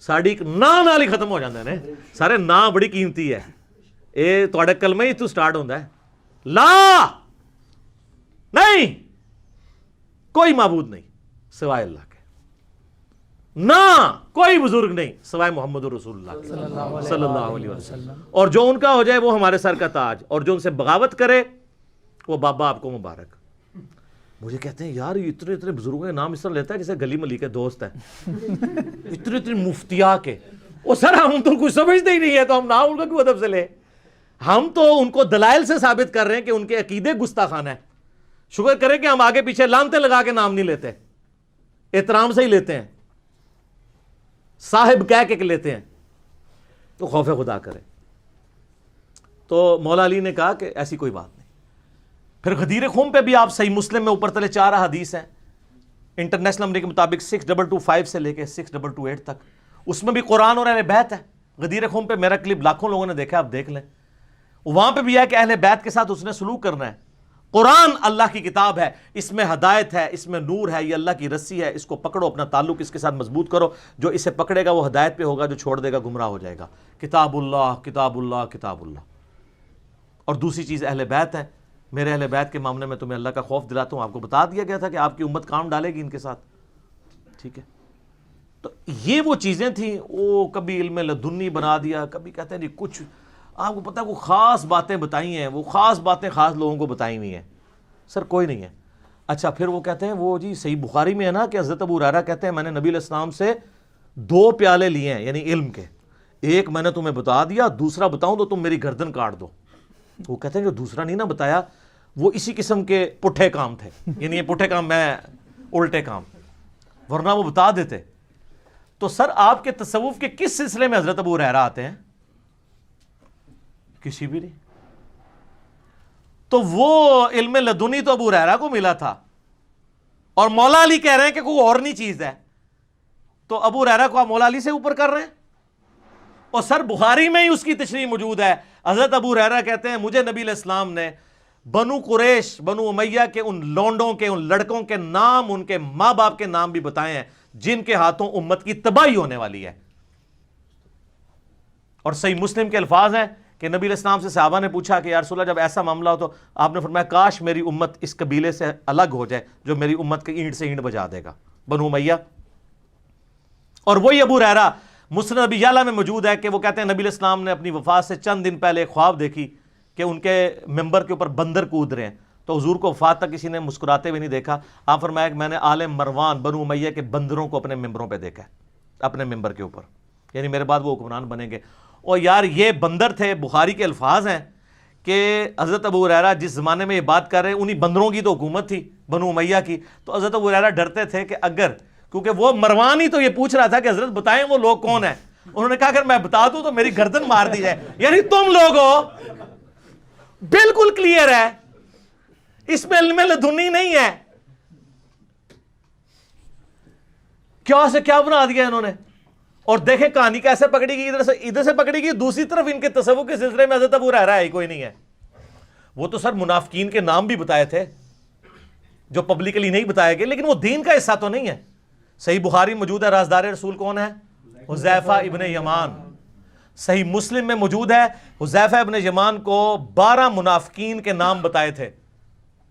ساڈی ناں نال ہی ختم ہو جاندے نے سارے. ناں بڑی قیمتی ہے, اے تہاڈا کلمہ ہی تو سٹارٹ ہوندا ہے. لا نہیں, کوئی معبود نہیں سوائے اللہ کے, نہ کوئی بزرگ نہیں سوائے محمد رسول اللہ صلی اللہ علیہ وسلم. اور جو ان کا ہو جائے وہ ہمارے سر کا تاج, اور جو ان سے بغاوت کرے وہ بابا آپ کو مبارک. مجھے کہتے ہیں یار یہ اتنے اتنے بزرگوں کے نام اس طرح لیتا ہے جیسے گلی ملی کے دوست ہیں, اتنے اتنے مفتیا کے. وہ سر ہم تو کچھ سمجھتے ہی نہیں ہے تو ہم نام ان کا کیوں ادب سے لیں؟ ہم تو ان کو دلائل سے ثابت کر رہے ہیں کہ ان کے عقیدے گستاخانہ ہے. شکر کریں کہ ہم آگے پیچھے لانتے لگا کے نام نہیں لیتے, احترام سے ہی لیتے ہیں, صاحب کہہ کے لیتے ہیں. تو خوف خدا کرے. تو مولا علی نے کہا کہ ایسی کوئی بات نہیں. پھر غدیر خم پہ بھی آپ صحیح مسلم میں اوپر تلے 4 حدیث ہیں انٹرنیشنل نمبر کے مطابق 6225 سے لے کے 6228 تک. اس میں بھی قرآن اور اہل بیت ہے. غدیر خم پہ میرا کلپ لاکھوں لوگوں نے دیکھا, آپ دیکھ لیں. وہاں پہ بھی ہے کہ اہل بیت کے ساتھ اس نے سلوک کرنا ہے. قرآن اللہ کی کتاب ہے, اس میں ہدایت ہے, اس میں نور ہے, یہ اللہ کی رسی ہے, اس کو پکڑو, اپنا تعلق اس کے ساتھ مضبوط کرو. جو اسے پکڑے گا وہ ہدایت پہ ہوگا, جو چھوڑ دے گا گمراہ ہو جائے گا. کتاب اللہ کتاب اللہ کتاب اللہ. اور دوسری چیز اہل بیت ہے. میرے اہل بیت کے معاملے میں تمہیں اللہ کا خوف دلاتا ہوں. آپ کو بتا دیا گیا تھا کہ آپ کی امت کام ڈالے گی ان کے ساتھ, ٹھیک ہے. تو یہ وہ چیزیں تھیں، وہ کبھی علم لدنی بنا دیا، کبھی کہتے ہیں جی کچھ آپ کو پتہ ہے، وہ خاص باتیں بتائی ہیں، وہ خاص باتیں خاص لوگوں کو بتائی ہوئی ہیں. سر کوئی نہیں ہے. اچھا پھر وہ کہتے ہیں وہ جی صحیح بخاری میں ہے نا کہ حضرت ابو ہریرہ کہتے ہیں میں نے نبی علیہ السلام سے 2 پیالے لیے ہیں یعنی علم کے، ایک میں نے تمہیں بتا دیا، دوسرا بتاؤں تو تم میری گردن کاٹ دو. وہ کہتے ہیں جو دوسرا نہیں نہ بتایا وہ اسی قسم کے پٹھے کام تھے، یعنی یہ پٹھے کام میں الٹے کام، ورنہ وہ بتا دیتے. تو سر آپ کے تصوف کے کس سلسلے میں حضرت ابو ہریرہ آتے ہیں؟ کسی بھی نہیں. تو وہ علم لدنی تو ابو ہریرہ کو ملا تھا، اور مولا علی کہہ رہے ہیں کہ کوئی اور نہیں چیز ہے، تو ابو ہریرہ کو آپ مولا علی سے اوپر کر رہے ہیں. اور سر بخاری میں ہی اس کی تشریح موجود ہے. حضرت ابو ہریرہ کہتے ہیں مجھے نبی علیہ السلام نے بنو قریش، بنو امیہ کے ان لونڈوں کے، ان لڑکوں کے نام، ان کے ماں باپ کے نام بھی بتائے ہیں جن کے ہاتھوں امت کی تباہی ہونے والی ہے. اور صحیح مسلم کے الفاظ ہیں کہ نبی علیہ السلام سے صحابہ نے پوچھا کہ یا رسول اللہ جب ایسا معاملہ ہو تو آپ نے فرمایا کاش میری امت اس قبیلے سے الگ ہو جائے جو میری امت کی اینٹ سے اینٹ بجا دے گا، بنو امیہ. اور وہی ابو ہریرہ مسند ابی یعلا میں موجود ہے کہ وہ کہتے ہیں نبی علیہ السلام نے اپنی وفات سے چند دن پہلے ایک خواب دیکھی کہ ان کے ممبر کے اوپر بندر کود رہے ہیں. تو حضور کو وفات تک کسی نے مسکراتے ہوئے نہیں دیکھا. آپ فرمایا کہ میں نے آل مروان بنو امیہ کے بندروں کو اپنے ممبروں پہ دیکھا ہے، اپنے ممبر کے اوپر، یعنی میرے بعد وہ حکمران بنیں گے. اور یار یہ بندر تھے، بخاری کے الفاظ ہیں کہ حضرت ابو ہریرہ جس زمانے میں یہ بات کر رہے ہیں انہی بندروں کی تو حکومت تھی بنو امیہ کی. تو حضرت ابو ہریرہ ڈرتے تھے کہ اگر، کیونکہ وہ مروان ہی تو یہ پوچھ رہا تھا کہ حضرت بتائیں وہ لوگ کون ہیں. انہوں نے کہا اگر میں بتا دوں تو میری گردن مار دی جائے. یعنی تم لوگ ہو، بالکل کلیئر ہے، اس میں علم لدنی نہیں ہے. کیا سے کیا بنا دیا انہوں نے. اور دیکھیں کہانی کیسے پکڑی گئی، ادھر سے پکڑی گئی، دوسری طرف ان کے تصوف کے سلسلے میں حضرت ابو ہریرہ ہی کوئی نہیں ہے. وہ تو سر منافقین کے نام بھی بتائے تھے جو پبلکلی نہیں بتائے گئے، لیکن وہ دین کا حصہ تو نہیں ہے. صحیح بخاری موجود ہے رازدار رسول کون ہے؟ حذیفہ ابن یمان. صحیح مسلم میں موجود ہے حذیفہ ابن یمان کو 12 منافقین کے نام بتائے تھے.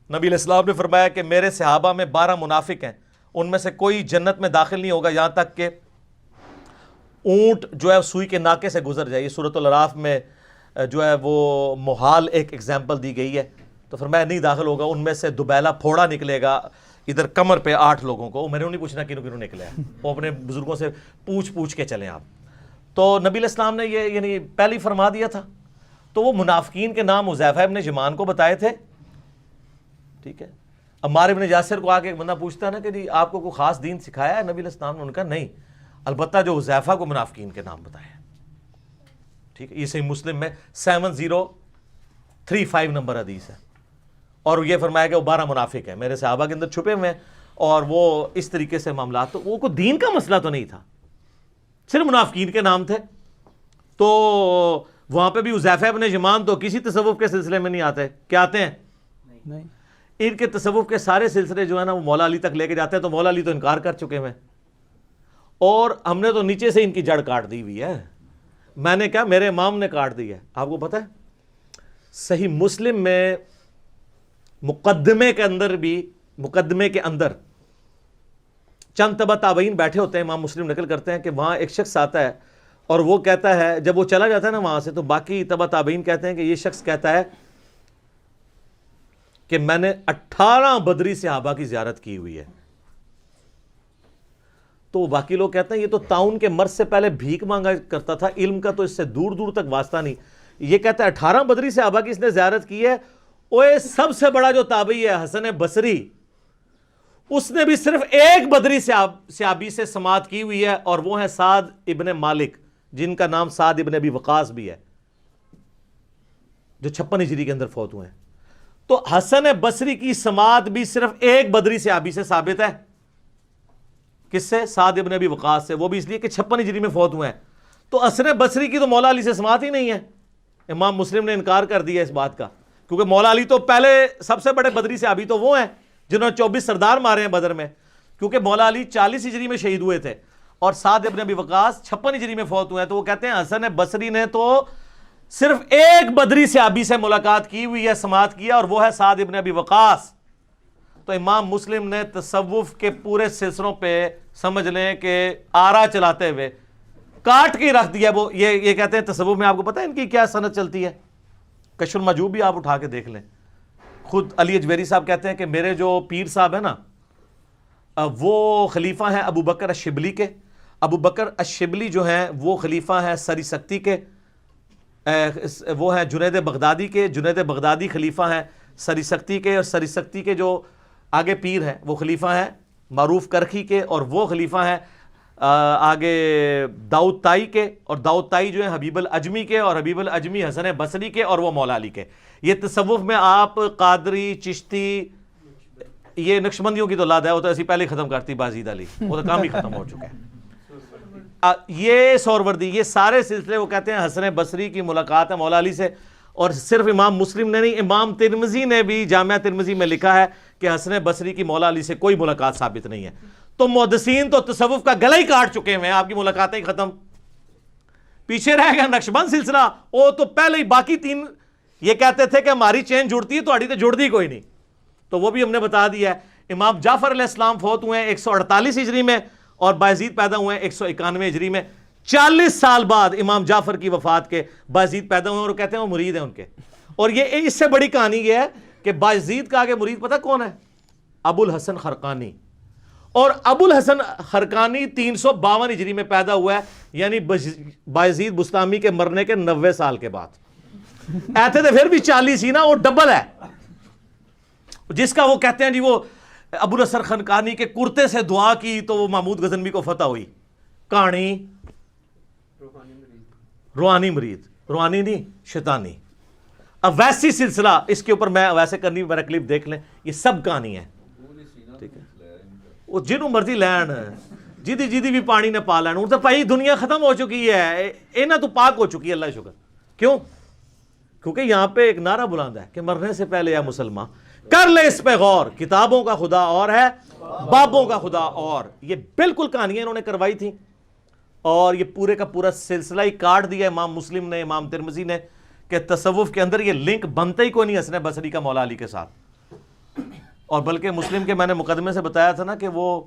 نبی علیہ السلام نے فرمایا کہ میرے صحابہ میں 12 منافق ہیں، ان میں سے کوئی جنت میں داخل نہیں ہوگا یہاں تک کہ اونٹ جو ہے سوئی کے ناکے سے گزر جائے. یہ سورۃ الاعراف میں جو ہے وہ محال ایک ایگزامپل دی گئی ہے. تو فرمایا نہیں داخل ہوگا، ان میں سے دبیلا پھوڑا نکلے گا ادھر کمر پہ 8 لوگوں کو. میں نے نہیں پوچھنا کنوں کنوں نکلے ہیں، وہ اپنے بزرگوں سے پوچھ کے چلیں آپ. تو نبی علیہ السلام نے یہ یعنی پہلے ہی فرما دیا تھا. تو وہ منافقین کے نام حذیفہ ابن یمان کو بتائے تھے. ٹھیک ہے. عمار ابن یاسر کو آگے ایک بندہ پوچھتا ہے نا کہ جی آپ کو کوئی خاص دین سکھایا ہے نبی علیہ السلام نے؟ ان کا نہیں، البتہ جو حذیفہ کو منافقین کے نام بتائے. ٹھیک ہے. یہ صحیح مسلم میں 7035 نمبر حدیث ہے. اور یہ فرمایا کہ وہ 12 منافق ہیں میرے صحابہ کے اندر چھپے ہوئے ہیں، اور وہ اس طریقے سے معاملات. تو وہ کوئی دین کا مسئلہ تو نہیں تھا، صرف منافقین کے نام تھے. تو وہاں پہ بھی حذیفہ ابن یمان تو کسی تصوف کے سلسلے میں نہیں آتے. کیا آتے ہیں؟ نہیں. ان کے تصوف کے سارے سلسلے جو ہے نا وہ مولا علی تک لے کے جاتے ہیں. تو مولا علی تو انکار کر چکے ہیں، اور ہم نے تو نیچے سے ان کی جڑ کاٹ دی ہوئی ہے. میں نے کہا میرے امام نے کاٹ دی ہے. آپ کو پتہ ہے صحیح مسلم میں مقدمے کے اندر چند تبع تابعین بیٹھے ہوتے ہیں. امام مسلم نقل کرتے ہیں کہ وہاں ایک شخص آتا ہے اور وہ کہتا ہے، جب وہ چلا جاتا ہے نا وہاں سے، تو باقی تبع تابعین کہتے ہیں کہ یہ شخص کہتا ہے کہ میں نے 18 بدری صحابہ کی زیارت کی ہوئی ہے. تو باقی لوگ کہتے ہیں یہ تو طاعون کے مرض سے پہلے بھیک مانگا کرتا تھا، علم کا تو اس سے دور دور تک واسطہ نہیں. یہ کہتا ہے 18 بدری صحابہ کی اس نے زیارت کی ہے. اوے سب سے بڑا جو تابعی ہے حسن بصری، اس نے بھی صرف ایک بدری صحابی سے سماعت کی ہوئی ہے، اور وہ ہے سعد ابن مالک، جن کا نام سعد ابن ابی وقاص بھی ہے، جو 56 ہجری کے اندر فوت ہوئے ہیں. تو حسن بصری کی سماعت بھی صرف ایک بدری صحابی سے ثابت ہے. کس سے؟ سعد ابن ابی وقاص سے. وہ بھی اس لیے کہ 56 ہجری میں فوت ہوئے ہیں. تو حسن بصری کی تو مولا علی سے سماعت ہی نہیں ہے. امام مسلم نے انکار کر دیا اس بات کا، کیونکہ مولا علی تو پہلے سب سے بڑے بدری صحابی تو وہ ہیں جنہوں نے 24 سردار مارے ہیں بدر میں، کیونکہ مولا علی 40 ہجری میں شہید ہوئے تھے اور سعد ابن ابی وقاص 56 ہجری میں فوت ہوئے ہیں. تو وہ کہتے ہیں حسن بصری نے تو صرف ایک بدری صحابی سے ملاقات کی ہوئی ہے، سماعت کیا، اور وہ ہے سعد ابن ابی وقاص. تو امام مسلم نے تصوف کے پورے سلسلوں پہ سمجھ لیں کہ آرا چلاتے ہوئے کاٹ کے رکھ دیا. وہ یہ کہتے ہیں تصوف میں آپ کو پتہ ہے ان کی کیا سند چلتی ہے؟ کشف المجوب بھی آپ اٹھا کے دیکھ لیں. خود علی اجویری صاحب کہتے ہیں کہ میرے جو پیر صاحب ہیں نا وہ خلیفہ ہیں ابو بکر الشبلی کے. ابو بکر الشبلی جو ہیں وہ خلیفہ ہیں سری سکتی کے, وہ ہیں جنید بغدادی کے. جنید بغدادی خلیفہ ہیں سری سکتی کے, اور سری سکتی کے جو آگے پیر ہیں وہ خلیفہ ہیں معروف کرخی کے, اور وہ خلیفہ ہیں آگے داؤد تائی کے, اور داؤد تائی جو ہیں حبیب العجمی کے, اور حبیب العجمی حسن بصری کے, اور وہ مولا علی کے. یہ تصوف میں آپ قادری, چشتی, یہ نقشبندیوں کی تو لاد ہے, وہ تو ایسی پہلے ختم کرتی بازید علی, وہ تو کام ہی ختم ہو چکا ہے. یہ سہروردی, یہ سارے سلسلے وہ کہتے ہیں حسن بصری کی ملاقات ہے مولا علی سے. اور صرف امام مسلم نے نہیں, امام ترمذی نے بھی جامعہ ترمذی میں لکھا ہے کہ حسن بصری کی مولا علی سے کوئی ملاقات ثابت نہیں ہے. تو محدثین تو تصوف کا گلا ہی کاٹ چکے ہیں, آپ کی ملاقاتیں ہی ختم. پیچھے رہ گیا نقشبند سلسلہ, وہ تو پہلے ہی باقی تین یہ کہتے تھے کہ ہماری چین جڑتی ہے تو تو جڑتی کوئی نہیں, تو وہ بھی ہم نے بتا دیا ہے. امام جعفر علیہ السلام فوت ہوئے ہیں 148 ہجری میں, اور بایزید پیدا ہوئے ہیں 191 ہجری میں. 40 سال بعد امام جعفر کی وفات کے بایزید پیدا ہوئے ہیں, اور کہتے ہیں وہ مرید ہیں ان کے. اور یہ اس سے بڑی کہانی یہ ہے کہ بایزید کا آگے مرید پتہ کون ہے؟ ابو الحسن خرقانی. اور ابو الحسن خرقانی 352 ہجری میں پیدا ہوا ہے, یعنی بایزید بستامی کے مرنے کے 90 سال کے بعد. ایسے تو پھر بھی 40 ہی نا, وہ ڈبل ہے. جس کا وہ کہتے ہیں جی وہ ابو الحسن خرقانی کے کرتے سے دعا کی تو وہ محمود غزنوی کو فتح ہوئی. کہانی روحانی مرید, روحانی نہیں شیطانی. اب ویسی سلسلہ اس کے اوپر میں ویسے کرنی, میرا کلپ دیکھ لیں, یہ سب کہانی ہے. ٹھیک ہے, وہ جنہوں مرضی لین جیدی جیدی بھی پانی نے پا لین, تو بھائی دنیا ختم ہو چکی ہے, اینا تو پاک ہو چکی ہے, اللہ شکر. کیوں؟ کیونکہ یہاں پہ ایک نعرہ بلند ہے کہ مرنے سے پہلے یا مسلمان کر لے اس پہ غور, کتابوں کا خدا اور ہے بابوں کا خدا اور. یہ بالکل کہانیاں انہوں نے کروائی تھیں, اور یہ پورے کا پورا سلسلہ ہی کاٹ دیا امام مسلم نے, امام ترمذی نے, کہ تصوف کے اندر یہ لنک بنتا ہی کوئی نہیں حسن بصری کا مولا علی کے ساتھ. اور بلکہ مسلم کے میں نے مقدمے سے بتایا تھا نا کہ وہ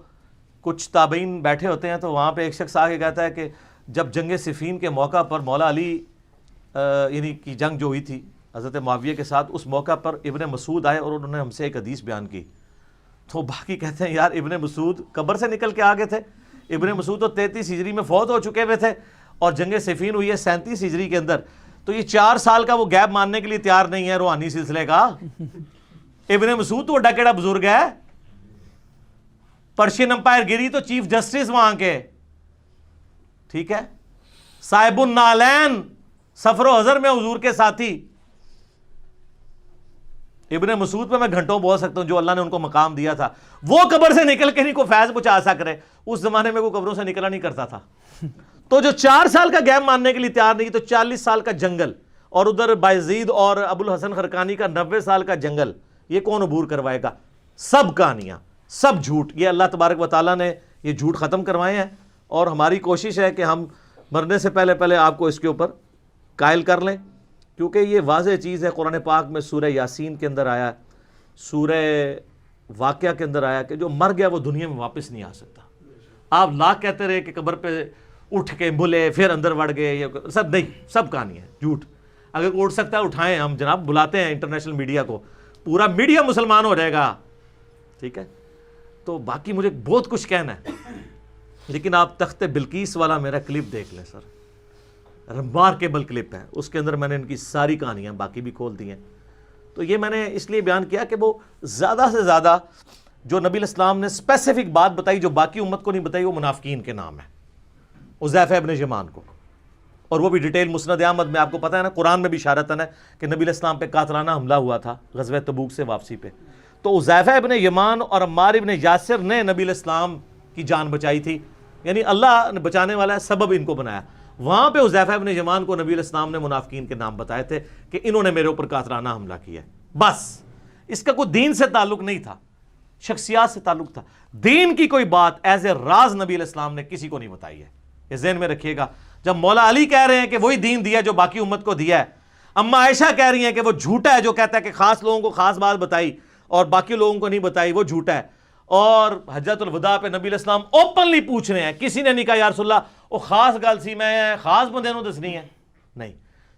کچھ تابعین بیٹھے ہوتے ہیں, تو وہاں پہ ایک شخص آ کے کہتا ہے کہ جب جنگ صفین کے موقع پر مولا علی یعنی کی جنگ جو ہوئی تھی حضرت معاویہ کے ساتھ, اس موقع پر ابن مسعود آئے اور انہوں نے ہم سے ایک حدیث بیان کی. تو باقی کہتے ہیں یار ابن مسعود قبر سے نکل کے آگے تھے, ابن مسعود تو 33 ہجری میں فوت ہو چکے ہوئے تھے, اور جنگ صفین ہوئی ہے 37 ہجری کے اندر. تو یہ 4 سال کا وہ گیپ ماننے کے لیے تیار نہیں ہے روحانی سلسلے کا. ابن مسعود تو وڈا کیڑا بزرگ ہے, پرشین امپائر گری تو چیف جسٹس وہاں کے, ٹھیک ہے, صاحب النالین سفر و حضر میں حضور کے ساتھی. ابن مسعود پہ میں گھنٹوں بول سکتا ہوں جو اللہ نے ان کو مقام دیا تھا. وہ قبر سے نکل کے نہیں کوئی فیض پہنچا سکے, اس زمانے میں کوئی قبروں سے نکلا نہیں کرتا تھا. تو جو 4 سال کا گیپ ماننے کے لیے تیار نہیں, تو 40 سال کا جنگل, اور ادھر بایزید اور ابو الحسن خرقانی کا 90 سال کا جنگل, یہ کون عبور کروائے گا؟ سب کہانیاں, سب جھوٹ. یہ اللہ تبارک و تعالیٰ نے یہ جھوٹ ختم کروائے ہیں, اور ہماری کوشش ہے کہ ہم مرنے سے پہلے آپ کو اس کے اوپر قائل کر لیں, کیونکہ یہ واضح چیز ہے. قرآن پاک میں سورہ یاسین کے اندر آیا, سورہ واقعہ کے اندر آیا کہ جو مر گیا وہ دنیا میں واپس نہیں آ سکتا. آپ لاکھ کہتے رہے کہ قبر پہ اٹھ کے بھولے پھر اندر وڑ گئے, یہ سب نہیں, سب کہانی ہے جھوٹ. اگر اٹھ سکتا ہے اٹھائیں, ہم جناب بلاتے ہیں انٹرنیشنل میڈیا کو, پورا میڈیا مسلمان ہو جائے گا, ٹھیک ہے. تو باقی مجھے بہت کچھ کہنا ہے, لیکن آپ تخت بلقیس والا میرا کلپ دیکھ لیں سر, ریمارکیبل کلپ ہے. اس کے اندر میں نے ان کی ساری کہانیاں باقی بھی کھول دی ہیں. تو یہ میں نے اس لیے بیان کیا کہ وہ زیادہ سے زیادہ جو نبی الاسلام نے اسپیسیفک بات بتائی جو باقی امت کو نہیں بتائی, وہ منافقین کے نام ہے, حذیفہ ابن یمان کو. اور وہ بھی ڈیٹیل مسند احمد میں, آپ کو پتہ ہے نا قرآن میں بھی اشارتاً ہے کہ نبی الاسلام پہ قاتلانہ حملہ ہوا تھا غزوہ تبوک سے واپسی پہ. تو حذیفہ ابن یمان اور عمار ابن یاسر نے نبی الاسلام کی جان بچائی تھی, یعنی اللہ نے بچانے والا ہے, سبب ان کو بنایا. وہاں پہ حذیفہ ابن یمان کو نبی الاسلام نے منافقین کے نام بتائے تھے کہ انہوں نے میرے اوپر قاتلانہ حملہ کیا ہے. بس اس کا کوئی دین سے تعلق نہیں تھا, شخصیات سے تعلق تھا. دین کی کوئی بات ایز اے راز نبی علیہ السلام نے کسی کو نہیں بتائی ہے, یہ ذہن میں رکھیے گا. جب مولا علی کہہ رہے ہیں کہ وہی دین دیا جو باقی امت کو دیا ہے, اما عائشہ کہہ رہی ہیں کہ وہ جھوٹا ہے جو کہتا ہے کہ خاص لوگوں کو خاص بات بتائی, اور باقی لوگوں کو نہیں بتائی وہ جھوٹا ہے. اور حجۃ الوداع پہ نبی علیہ السلام اوپنلی پوچھ رہے ہیں, کسی نے نہیں کہا یا رسول اللہ وہ خاص گل سی میں خاص بندے نوں دسنی ہے, نہیں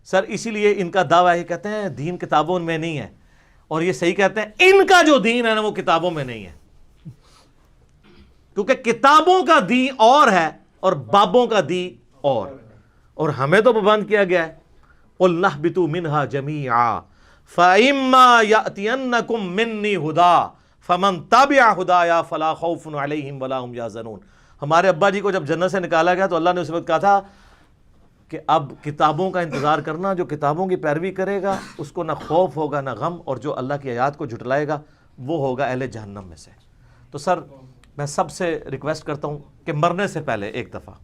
سر. اسی لیے ان کا دعویٰ ہے, کہتے ہیں دین کتابوں میں نہیں ہے, اور یہ صحیح کہتے ہیں ان کا جو دین ہے نا وہ کتابوں میں نہیں ہے, کیونکہ کتابوں کا دین اور ہے اور بابوں کا دین اور ہمیں تو پابند کیا گیا ہے قُلْ نَحْبِطُوا مِنْهَا جَمِيعًا فَإِمَّا يَأْتِيَنَّكُم مِّنِّي هُدًى فَمَن تَبِعَ هُدَايَا فَلَا خَوْفٌ عَلَيْهِمْ وَلَا هُمْ يَحْزَنُونَ. ہمارے ابا جی کو جب جنت سے نکالا گیا تو اللہ نے اس وقت کہا تھا کہ اب کتابوں کا انتظار کرنا, جو کتابوں کی پیروی کرے گا اس کو نہ خوف ہوگا نہ غم, اور جو اللہ کی آیات کو جھٹلائے گا وہ ہوگا اہل جہنم میں سے. تو سر میں سب سے ریکویسٹ کرتا ہوں کہ مرنے سے پہلے ایک دفعہ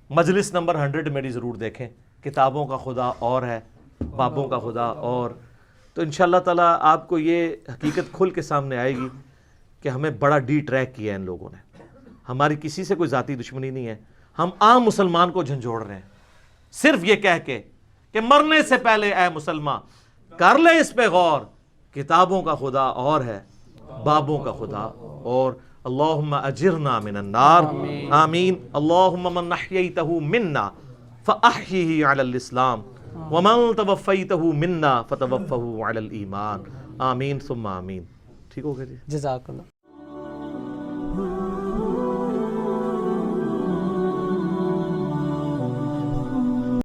مجلس نمبر 100 میری ضرور دیکھیں. کتابوں کا خدا اور ہے, بابوں کا خدا اور. تو انشاءاللہ تعالیٰ آپ کو یہ حقیقت کھل کے سامنے آئے گی کہ ہمیں بڑا ڈی ٹریک کیا ہے ان لوگوں نے. ہماری کسی سے کوئی ذاتی دشمنی نہیں ہے, ہم عام مسلمان کو جھنجھوڑ رہے ہیں صرف یہ کہہ کے کہ مرنے سے پہلے اے مسلمان کر لے اس پہ غور, کتابوں کا خدا اور ہے, بابوں کا خدا اور. اللہم اجرنا من النار آمین. اللہم من احییتہ منا فاحیہ علی الاسلام ومن توفیتہ منا فتوفہ علی الایمان آمین ثم آمین. ٹھیک ہو گیا جی, جزاک اللہ.